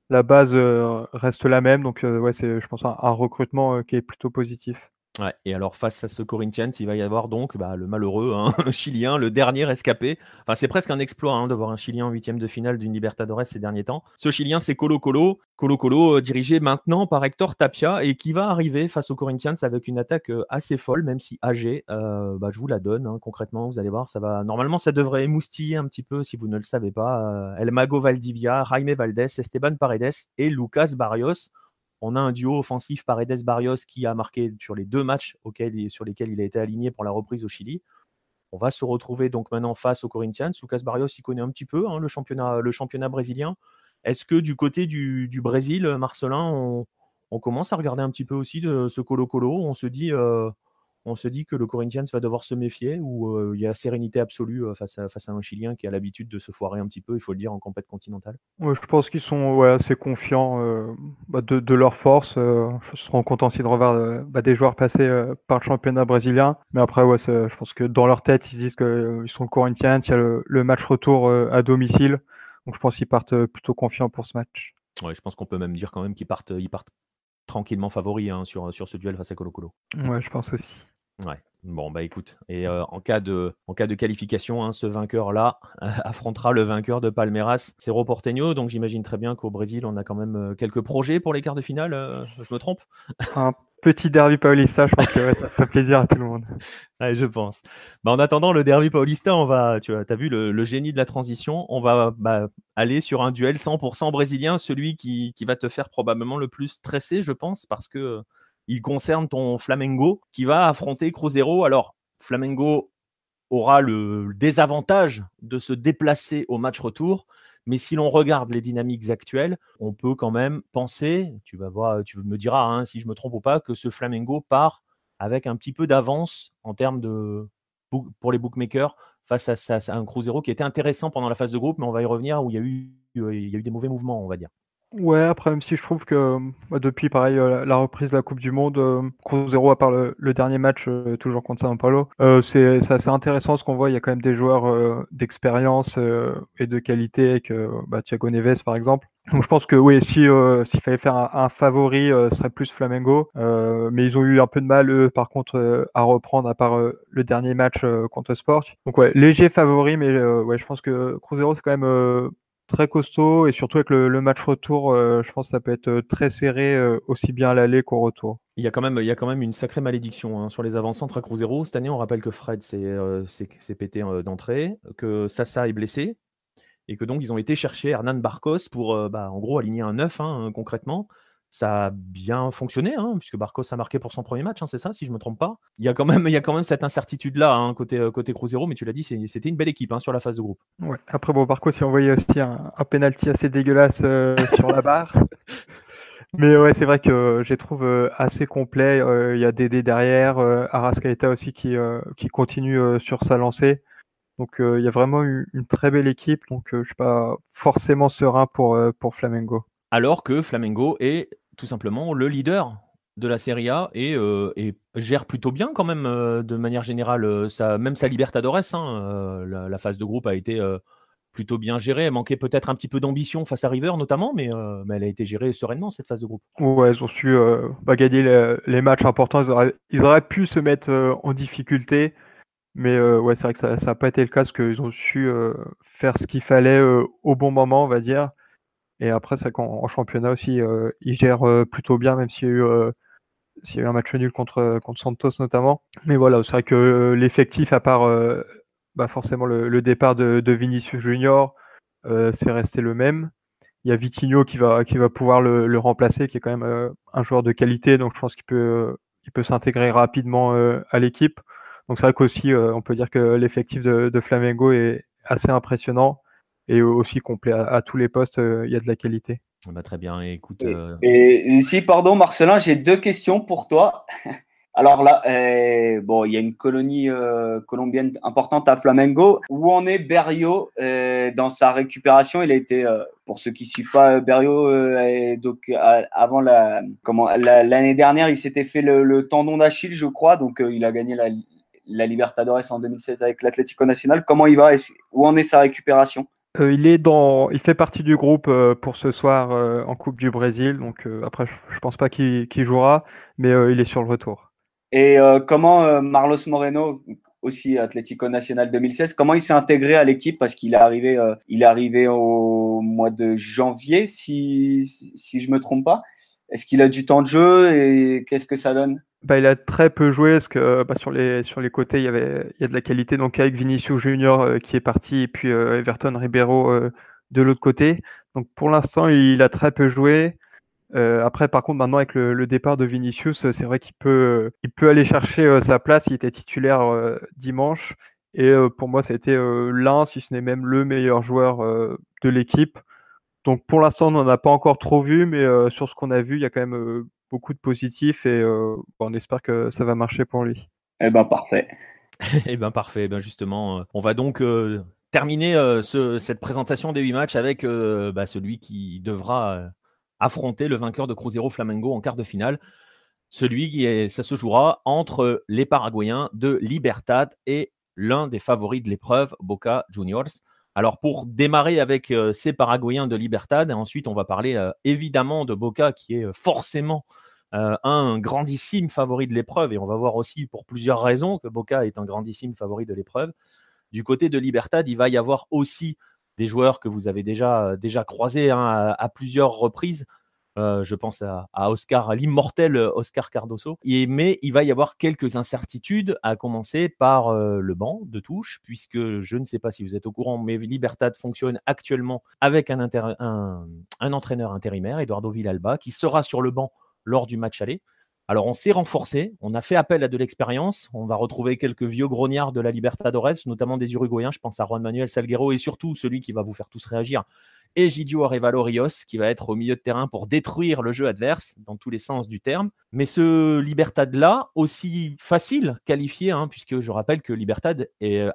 La base reste la même. Donc, ouais, c'est, je pense, un recrutement qui est plutôt positif. Ouais, et alors face à ce Corinthians, il va y avoir donc le malheureux, hein, Chilien, le dernier rescapé. Enfin, c'est presque un exploit, hein, de voir un Chilien en huitième de finale d'une Libertadores ces derniers temps. Ce Chilien, c'est Colo-Colo. Colo-Colo, dirigé maintenant par Hector Tapia, et qui va arriver face aux Corinthians avec une attaque assez folle, même si âgée. Je vous la donne, hein, concrètement, vous allez voir, normalement, ça devrait émoustiller un petit peu, si vous ne le savez pas. El Mago Valdivia, Jaime Valdés, Esteban Paredes et Lucas Barrios. On a un duo offensif Paredes-Barrios qui a marqué sur les 2 matchs sur lesquels il a été aligné pour la reprise au Chili. On va se retrouver donc maintenant face aux Corinthians. Lucas Barrios, il connaît un petit peu, hein, le championnat brésilien. Est-ce que du côté du Brésil, Marcelin, on commence à regarder un petit peu aussi de ce Colo-Colo? On se dit que le Corinthians va devoir se méfier, ou il y a sérénité absolue face à un Chilien qui a l'habitude de se foirer un petit peu, il faut le dire, en compète continentale? Ouais, je pense qu'ils sont assez confiants de leur force. Ils se seront contents aussi de revoir des joueurs passés par le championnat brésilien. Mais après, ouais, je pense que dans leur tête, ils disent qu'ils sont le Corinthians. Il y a le match retour à domicile. Donc je pense qu'ils partent plutôt confiants pour ce match. Ouais, je pense qu'on peut même dire quand même qu'ils partent tranquillement favoris, hein, sur ce duel face à Colo-Colo. Ouais, je pense aussi. Ouais. Bon, bah écoute, et en cas de qualification, hein, ce vainqueur-là affrontera le vainqueur de Palmeiras, Cerro Porteño. Donc j'imagine très bien qu'au Brésil, on a quand même quelques projets pour les quarts de finale. Je me trompe? Un petit derby paulista, je pense que ouais, ça ferait plaisir à tout le monde. Ouais, je pense. En attendant le derby paulista, tu as vu le génie de la transition, on va aller sur un duel 100% brésilien, celui qui va te faire probablement le plus stresser, je pense, parce que il concerne ton Flamengo qui va affronter Cruzeiro. Alors, Flamengo aura le désavantage de se déplacer au match retour, mais si l'on regarde les dynamiques actuelles, on peut quand même penser, tu me diras, hein, si je me trompe ou pas, que ce Flamengo part avec un petit peu d'avance en termes pour les bookmakers face à un Cruzeiro qui était intéressant pendant la phase de groupe, mais on va y revenir, où il y a eu des mauvais mouvements, on va dire. Ouais, après, même si je trouve que depuis, pareil, la reprise de la Coupe du Monde, Cruzeiro, à part le dernier match, toujours contre São Paulo, c'est assez intéressant ce qu'on voit. Il y a quand même des joueurs d'expérience et de qualité, avec Thiago Neves, par exemple. Donc je pense que oui, s'il fallait faire un favori, ce serait plus Flamengo. Mais ils ont eu un peu de mal, eux, par contre, à reprendre, à part le dernier match contre Sport. Donc ouais, léger favori, mais ouais, je pense que Cruzeiro, c'est quand même très costaud, et surtout avec le match retour, je pense que ça peut être très serré, aussi bien à l'aller qu'au retour. Il y a quand même une sacrée malédiction sur les avant-centres à Cruzeiro. Cette année, on rappelle que Fred s'est pété d'entrée, que Sasa est blessé, et que donc ils ont été chercher Hernan Barcos pour en gros aligner un 9 concrètement. Ça a bien fonctionné, puisque Barcos a marqué pour son premier match, c'est ça, si je ne me trompe pas. Il y a quand même cette incertitude-là côté Cruzeiro, mais tu l'as dit, c'était une belle équipe sur la phase de groupe. Ouais. Après, Barcos, il a envoyé aussi un penalty assez dégueulasse sur la barre. Mais ouais, c'est vrai que je les trouve assez complets. Il y a Dédé derrière, Arrascaeta aussi qui continue sur sa lancée. Donc il y a vraiment une très belle équipe. Donc je ne suis pas forcément serein pour Flamengo. Alors que Flamengo est tout simplement le leader de la Serie A et gère plutôt bien quand même de manière générale. Même sa Libertadores, la phase de groupe a été plutôt bien gérée. Elle manquait peut-être un petit peu d'ambition face à River notamment, mais elle a été gérée sereinement, cette phase de groupe. Ouais, ils ont su gagner les matchs importants. Ils auraient pu se mettre en difficulté. Mais ouais, c'est vrai que ça n'a pas été le cas, parce qu'ils ont su faire ce qu'il fallait au bon moment, on va dire. Et après, c'est vrai qu'en championnat aussi, ils gèrent plutôt bien, même s'il y a eu un match nul contre Santos notamment. Mais voilà, c'est vrai que l'effectif, à part forcément le départ de Vinicius Junior, c'est resté le même. Il y a Vitinho qui va pouvoir le remplacer, qui est quand même un joueur de qualité, donc je pense qu'il peut s'intégrer rapidement à l'équipe. Donc c'est vrai qu'aussi, on peut dire que l'effectif de Flamengo est assez impressionnant, et aussi complet à tous les postes. Il y a de la qualité. Très bien, écoute. Et ici, pardon, Marcelin, j'ai 2 questions pour toi. Alors là, il y a une colonie colombienne importante à Flamengo. Où en est Berrio dans sa récupération? Il a été, pour ceux qui ne suivent pas, Berrio, avant l'année dernière, il s'était fait le tendon d'Achille, je crois. Donc, il a gagné la Libertadores en 2016 avec l'Atlético Nacional. Comment il va? Où en est sa récupération? Il fait partie du groupe pour ce soir en Coupe du Brésil. Donc après, je pense pas qu'il jouera, mais il est sur le retour. Et comment Marlos Moreno, aussi Atlético Nacional 2016, comment il s'est intégré à l'équipe? Parce qu'il est arrivé au mois de janvier, si je me trompe pas. Est-ce qu'il a du temps de jeu et qu'est-ce que ça donne? Il a très peu joué, parce que sur les côtés, il y a de la qualité. Donc avec Vinicius Junior qui est parti, et puis Everton Ribeiro de l'autre côté. Donc pour l'instant, il a très peu joué. Après, par contre, maintenant, avec le départ de Vinicius, c'est vrai qu'il peut aller chercher sa place. Il était titulaire dimanche, et pour moi, ça a été l'un, si ce n'est même le meilleur joueur de l'équipe. Donc pour l'instant, on n'en a pas encore trop vu, mais sur ce qu'on a vu, il y a quand même beaucoup de positifs, et on espère que ça va marcher pour lui. Eh ben parfait. Parfait. Justement, on va donc terminer cette présentation des 8 matchs avec celui qui devra affronter le vainqueur de Cruzeiro Flamengo en quart de finale. Ça se jouera entre les Paraguayens de Libertad et l'un des favoris de l'épreuve, Boca Juniors. Alors pour démarrer avec ces Paraguayens de Libertad, et ensuite on va parler évidemment de Boca, qui est forcément un grandissime favori de l'épreuve, et on va voir aussi pour plusieurs raisons que Boca est un grandissime favori de l'épreuve. Du côté de Libertad, il va y avoir aussi des joueurs que vous avez déjà croisés à plusieurs reprises. Je pense à l'immortel Oscar Cardoso. Mais il va y avoir quelques incertitudes, à commencer par le banc de touche, puisque je ne sais pas si vous êtes au courant, mais Libertad fonctionne actuellement avec un entraîneur intérimaire, Eduardo Villalba, qui sera sur le banc lors du match aller. Alors on s'est renforcé, on a fait appel à de l'expérience, on va retrouver quelques vieux grognards de la Libertadores, notamment des Uruguayens, je pense à Juan Manuel Salguero, et surtout celui qui va vous faire tous réagir, Egidio Arevalo Rios, qui va être au milieu de terrain pour détruire le jeu adverse dans tous les sens du terme. Mais ce Libertad-là, aussi facile qualifié, puisque je rappelle que Libertad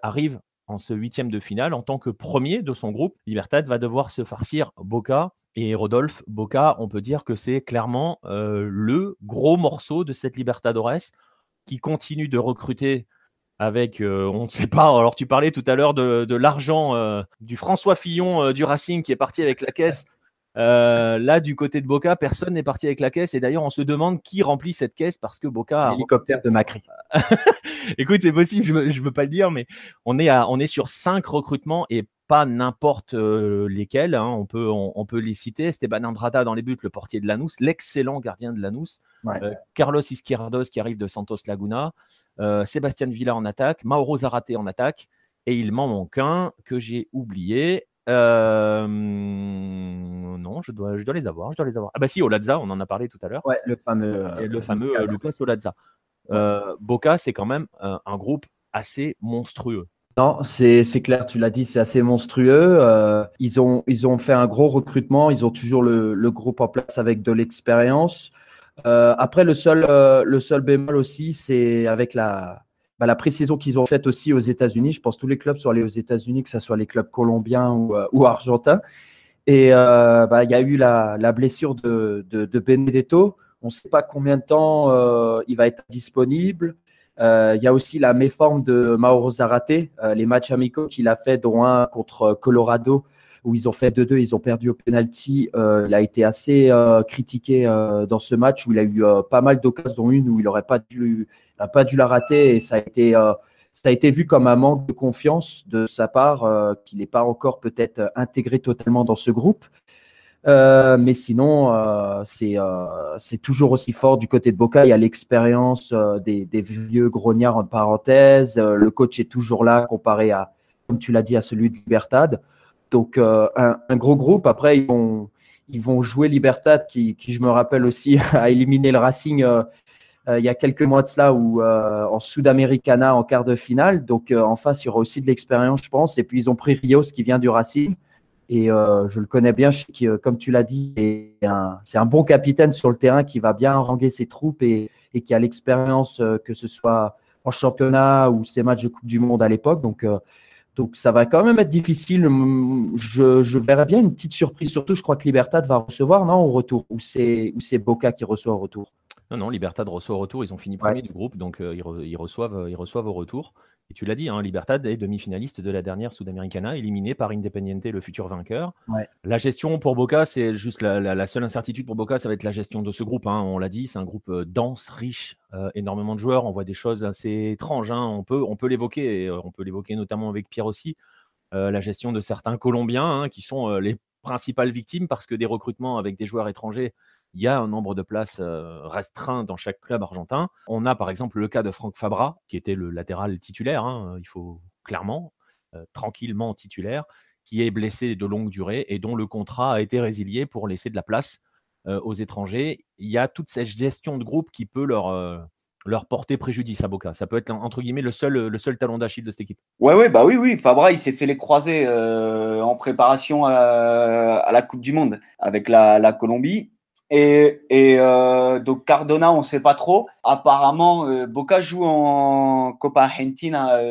arrive en ce 8e de finale en tant que premier de son groupe. Libertad va devoir se farcir Boca. Et Rodolphe, Boca, on peut dire que c'est clairement le gros morceau de cette Libertadores qui continue de recruter avec, on ne sait pas, alors tu parlais tout à l'heure de l'argent du François Fillon du Racing qui est parti avec la caisse. Là, du côté de Boca, personne n'est parti avec la caisse. Et d'ailleurs, on se demande qui remplit cette caisse parce que Boca. L'hélicoptère de Macri. Écoute, c'est possible, je ne veux pas le dire, mais on est sur 5 recrutements et pas n'importe lesquels. Hein. On peut les citer. Esteban Andrada dans les buts, le portier de Lanús, l'excellent gardien de Lanús. Ouais. Carlos Izquierdos qui arrive de Santos Laguna. Sébastien Villa en attaque. Mauro Zarate en attaque. Et il m'en manque un que j'ai oublié. Non, je dois les avoir. Ah bah si, Oladza, on en a parlé tout à l'heure. Ouais, le fameux Lucas Oladza. Boca, c'est quand même un groupe assez monstrueux. Non, c'est clair, tu l'as dit, c'est assez monstrueux. Ils ont fait un gros recrutement, ils ont toujours le groupe en place avec de l'expérience. Après, le seul bémol aussi, c'est avec la pré-saison qu'ils ont faite aussi aux États-Unis. Je pense que tous les clubs sont allés aux États-Unis, que ce soit les clubs colombiens ou argentins. Et il y a eu la blessure de Benedetto. On ne sait pas combien de temps il va être disponible. Il y a aussi la méforme de Mauro Zarate, les matchs amicaux qu'il a fait, dont un contre Colorado, où ils ont fait 2-2, ils ont perdu au penalty. Il a été assez critiqué dans ce match, où il a eu pas mal d'occasions, dont une où il n'aurait pas dû la rater, et ça a été vu comme un manque de confiance de sa part, qu'il n'est pas encore peut-être intégré totalement dans ce groupe. Mais sinon, c'est toujours aussi fort du côté de Boca. Il y a l'expérience des vieux grognards en parenthèse. Le coach est toujours là comparé à, comme tu l'as dit, à celui de Libertad. Donc, un gros groupe. Après, ils vont jouer Libertad, qui je me rappelle aussi, a éliminé le Racing il y a quelques mois de cela, en Sudamericana en quart de finale. Donc, en face, il y aura aussi de l'expérience, je pense. Et puis, ils ont pris Rios, qui vient du Racing. Et je le connais bien, comme tu l'as dit, c'est un bon capitaine sur le terrain qui va bien haranguer ses troupes et qui a l'expérience, que ce soit en championnat ou ses matchs de Coupe du Monde à l'époque. Donc, ça va quand même être difficile. Je verrais bien une petite surprise. Surtout, je crois que Libertad va recevoir, non, au retour, ou c'est Boca qui reçoit au retour. Non, Libertad reçoit au retour. Ils ont fini premier du groupe, donc ils reçoivent au retour. Et tu l'as dit, hein, Libertad est demi-finaliste de la dernière Sudamericana, éliminé par Independiente, le futur vainqueur. Ouais. La gestion pour Boca, c'est juste la seule incertitude pour Boca, ça va être la gestion de ce groupe. Hein. On l'a dit, c'est un groupe dense, riche, énormément de joueurs. On voit des choses assez étranges. Hein. On peut l'évoquer, et, on peut l'évoquer notamment avec Pierre aussi. La gestion de certains Colombiens qui sont les principales victimes parce que des recrutements avec des joueurs étrangers, il y a un nombre de places restreint dans chaque club argentin. On a par exemple le cas de Franck Fabra, qui était le latéral titulaire, il faut clairement, tranquillement titulaire, qui est blessé de longue durée et dont le contrat a été résilié pour laisser de la place aux étrangers. Il y a toute cette gestion de groupe qui peut leur porter préjudice à Boca. Ça peut être, entre guillemets, le seul talon d'Achille de cette équipe. Oui. Fabra, il s'est fait les croisés en préparation à la Coupe du Monde avec la Colombie. Et donc Cardona, on ne sait pas trop. Apparemment, Boca joue en Copa Argentina.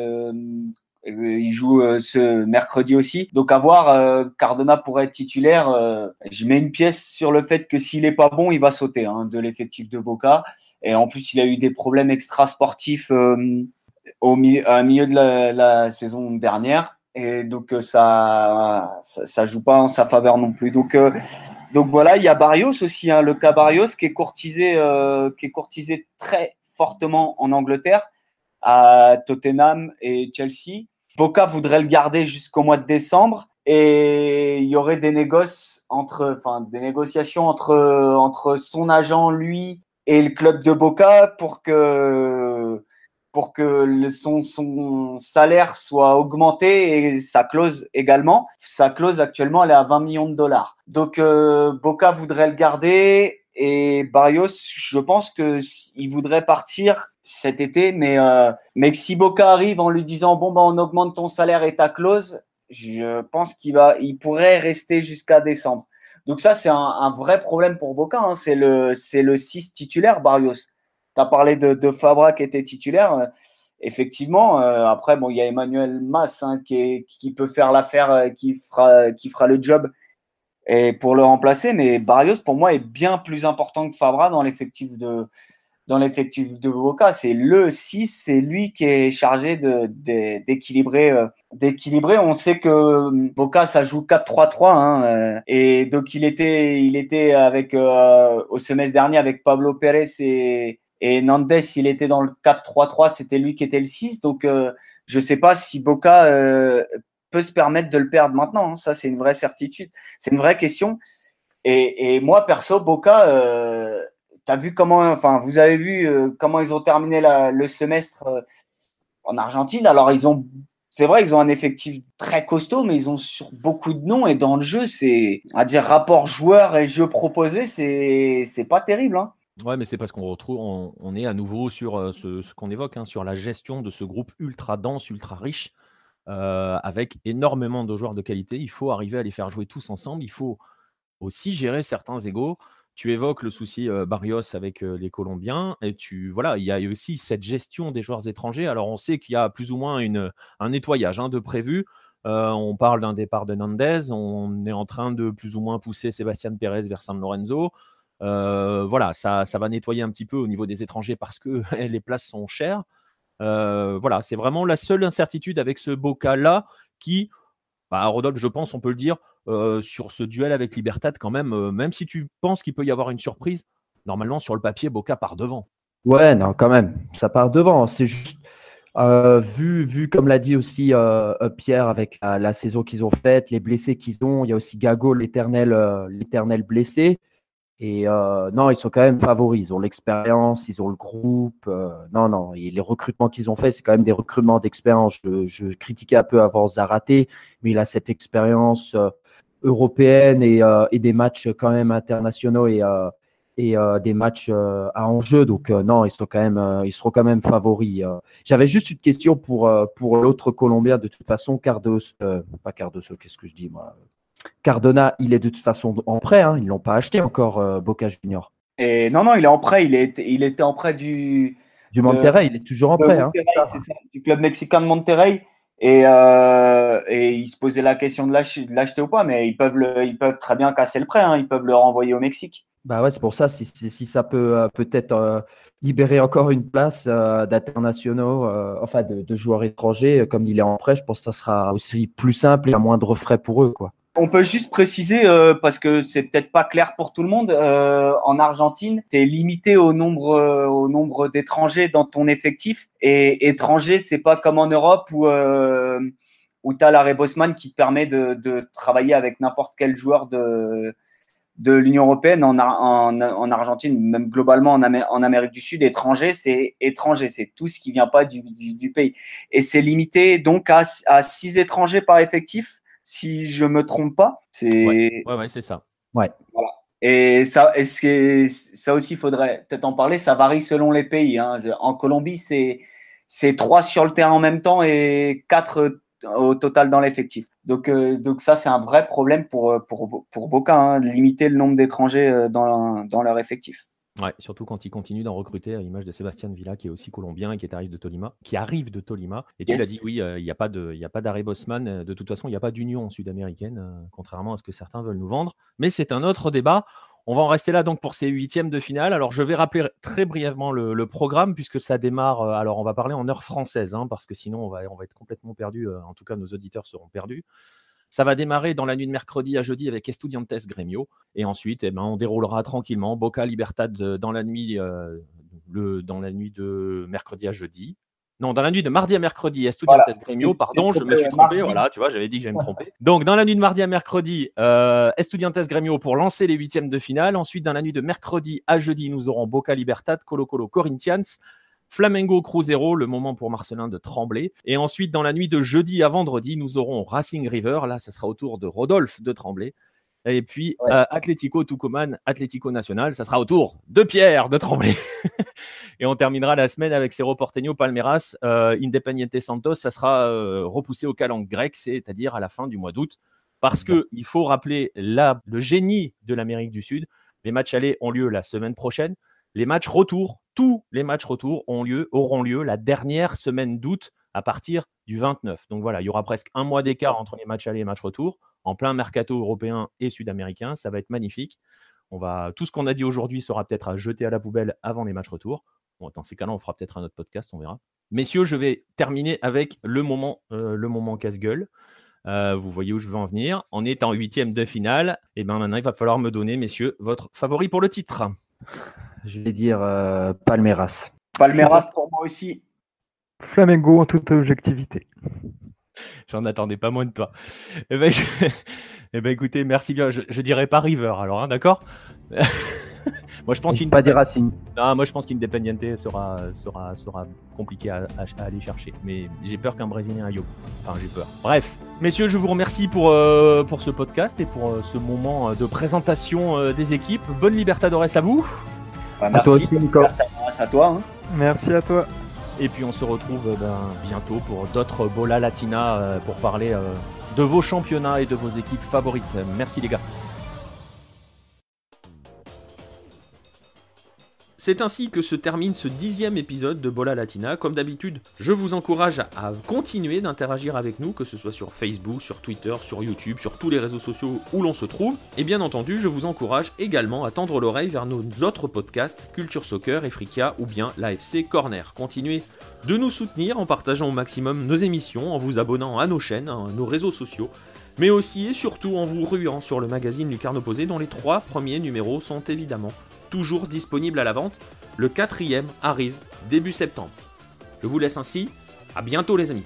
Il joue ce mercredi aussi. Donc à voir, Cardona pourrait être titulaire. Je mets une pièce sur le fait que s'il n'est pas bon, il va sauter de l'effectif de Boca. Et en plus, il a eu des problèmes extrasportifs au milieu de la saison dernière. Et donc, ça joue pas en sa faveur non plus. Donc voilà, il y a Barrios aussi, le cas Barrios qui est courtisé très fortement en Angleterre, à Tottenham et Chelsea. Boca voudrait le garder jusqu'au mois de décembre et il y aurait des négociations entre son agent, lui, et le club de Boca pour que son salaire soit augmenté et sa clause également. Sa clause actuellement, elle est à 20 millions de dollars. Donc Boca voudrait le garder et Barrios, je pense qu'il voudrait partir cet été, mais que si Boca arrive en lui disant on augmente ton salaire et ta clause, je pense qu'il pourrait rester jusqu'à décembre. Donc ça, c'est un vrai problème pour Boca. C'est le 6 titulaire, Barrios. Tu as parlé de Fabra qui était titulaire. effectivement, après, bon, il y a Emmanuel Mas qui peut faire l'affaire, qui fera le job et pour le remplacer. Mais Barrios, pour moi, est bien plus important que Fabra dans l'effectif de Boca. C'est le 6, c'est lui qui est chargé d'équilibrer. On sait que Boca, ça joue 4-3-3. Hein, et donc, il était avec, au semestre dernier avec Pablo Pérez et Nandes, il était dans le 4-3-3. C'était lui qui était le 6. Donc, je ne sais pas si Boca peut se permettre de le perdre maintenant. Hein. Ça, c'est une vraie certitude. C'est une vraie question. Et moi, perso, Boca, vous avez vu comment ils ont terminé le semestre en Argentine. Alors, c'est vrai, ils ont un effectif très costaud, mais ils ont sur beaucoup de noms. Et dans le jeu, rapport joueur et jeu proposé, c'est pas terrible. Hein. Ouais, mais c'est parce on est à nouveau sur ce qu'on évoque, hein, sur la gestion de ce groupe ultra dense, ultra riche, avec énormément de joueurs de qualité. Il faut arriver à les faire jouer tous ensemble. Il faut aussi gérer certains égos. Tu évoques le souci Barrios avec les Colombiens et il y a aussi cette gestion des joueurs étrangers. Alors, on sait qu'il y a plus ou moins un nettoyage de prévu. On parle d'un départ de Nandez. On est en train de plus ou moins pousser Sébastien Pérez vers San Lorenzo. Ça va nettoyer un petit peu au niveau des étrangers parce que les places sont chères. C'est vraiment la seule incertitude avec ce Boca-là qui, Rodolphe, je pense, on peut le dire, sur ce duel avec Libertad quand même si tu penses qu'il peut y avoir une surprise, normalement sur le papier, Boca part devant. Ouais, non, quand même, ça part devant. C'est juste, vu comme l'a dit aussi Pierre avec la saison qu'ils ont faite, les blessés qu'ils ont, il y a aussi Gago, l'éternel blessé. Et non, ils sont quand même favoris. Ils ont l'expérience, ils ont le groupe. Non. Et les recrutements qu'ils ont faits, c'est quand même des recrutements d'expérience. Je critiquais un peu avant Zárate, mais il a cette expérience européenne et des matchs quand même internationaux et des matchs à enjeu. Donc non, ils seront quand même favoris. J'avais juste une question pour l'autre Colombien. De toute façon, pas Cardoso, qu'est-ce que je dis moi? Cardona, il est de toute façon en prêt. Hein. Ils ne l'ont pas acheté encore, Boca Junior. Et non, il est en prêt. Il était en prêt du Monterrey. Il est toujours en prêt. Monterrey, c'est ça, du club mexicain de Monterrey. Et ils se posaient la question de l'acheter ou pas. Mais ils peuvent très bien casser le prêt. Hein. Ils peuvent le renvoyer au Mexique. Bah ouais, c'est pour ça. Si ça peut peut-être libérer encore une place d'internationaux, de joueurs étrangers, comme il est en prêt, je pense que ça sera aussi plus simple et à moindre frais pour eux, quoi. On peut juste préciser, parce que c'est peut-être pas clair pour tout le monde, en Argentine, tu es limité au nombre d'étrangers dans ton effectif. Et étranger, c'est pas comme en Europe où tu as l'arrêt Bosman qui te permet de travailler avec n'importe quel joueur de l'Union européenne. En Argentine, même globalement en Amérique du Sud, étranger, c'est tout ce qui vient pas du pays. Et c'est limité donc à 6 étrangers par effectif. Si je me trompe pas, Ouais, c'est ça. Ouais. Voilà. Et ça aussi, il faudrait peut-être en parler. Ça varie selon les pays. Hein. En Colombie, c'est 3 sur le terrain en même temps et 4 au total dans l'effectif. Donc ça, c'est un vrai problème pour Boca, hein, de limiter le nombre d'étrangers dans leur effectif. Ouais, surtout quand il continue d'en recruter, à l'image de Sébastien Villa, qui est aussi colombien et qui arrive de Tolima. Et tu l'as dit, oui, il n'y a pas d'arrêt Bosman. De toute façon, il n'y a pas d'union sud-américaine, contrairement à ce que certains veulent nous vendre. Mais c'est un autre débat. On va en rester là donc pour ces 8e de finale. Alors, je vais rappeler très brièvement le programme, puisque ça démarre. Alors, on va parler en heure française, hein, parce que sinon, on va être complètement perdu. En tout cas, nos auditeurs seront perdus. Ça va démarrer dans la nuit de mercredi à jeudi avec Estudiantes Gremio. Et ensuite, on déroulera tranquillement Boca Libertad dans la nuit de mercredi à jeudi. Non, dans la nuit de mardi à mercredi, Estudiantes Gremio, pardon, je me suis trompé. Voilà, tu vois, j'avais dit que j'allais me tromper. Donc, dans la nuit de mardi à mercredi, Estudiantes Gremio pour lancer les 8e de finale. Ensuite, dans la nuit de mercredi à jeudi, nous aurons Boca Libertad, Colo-Colo Corinthians, Flamengo Cruzeiro, le moment pour Marcelin de trembler. Et ensuite, dans la nuit de jeudi à vendredi, nous aurons Racing River. Là, ça sera au tour de Rodolphe de trembler. Et puis, Atlético Tucumán, Atlético Nacional, ça sera au tour de Pierre de trembler. Et on terminera la semaine avec Cerro Porteño, Palmeiras, Independiente Santos. Ça sera repoussé au calendes grec, c'est-à-dire à la fin du mois d'août. Parce qu'il faut rappeler le génie de l'Amérique du Sud. Les matchs allés ont lieu la semaine prochaine. Les matchs retour tous les matchs retour auront lieu la dernière semaine d'août à partir du 29. Donc voilà, il y aura presque un mois d'écart entre les matchs aller et matchs retour, en plein mercato européen et sud-américain. Ça va être magnifique. Tout ce qu'on a dit aujourd'hui sera peut-être à jeter à la poubelle avant les matchs retour. Bon, dans ces cas-là, on fera peut-être un autre podcast, on verra. Messieurs, je vais terminer avec le moment casse-gueule. Vous voyez où je veux en venir. On est en 8e de finale. Et bien maintenant, il va falloir me donner, messieurs, votre favori pour le titre. Je vais dire Palmeiras. Palmeiras pour moi aussi. Flamengo en toute objectivité. J'en attendais pas moins de toi. Eh ben, écoutez, merci bien. Je dirais pas River, alors, hein, d'accord. Moi, je pense pas des Racing. Non, moi, je pense qu'Independiente sera compliqué à aller chercher. Mais j'ai peur qu'un Brésilien aille au bout. Enfin, j'ai peur. Bref, messieurs, je vous remercie pour ce podcast et pour ce moment de présentation des équipes. Bonne Libertadores à vous. Merci. À toi aussi, Nico. Grâce à toi. Hein. Merci à toi. Et puis, on se retrouve bientôt pour d'autres Bola Latina pour parler de vos championnats et de vos équipes favorites. Merci, les gars. C'est ainsi que se termine ce 10e épisode de Bola Latina. Comme d'habitude, je vous encourage à continuer d'interagir avec nous, que ce soit sur Facebook, sur Twitter, sur YouTube, sur tous les réseaux sociaux où l'on se trouve. Et bien entendu, je vous encourage également à tendre l'oreille vers nos autres podcasts, Culture Soccer, Efrikia ou bien l'AFC Corner. Continuez de nous soutenir en partageant au maximum nos émissions, en vous abonnant à nos chaînes, à nos réseaux sociaux, mais aussi et surtout en vous ruant sur le magazine Lucarne Opposée, dont les 3 premiers numéros sont évidemment toujours disponible à la vente. Le 4e arrive début septembre. Je vous laisse ainsi. À bientôt les amis.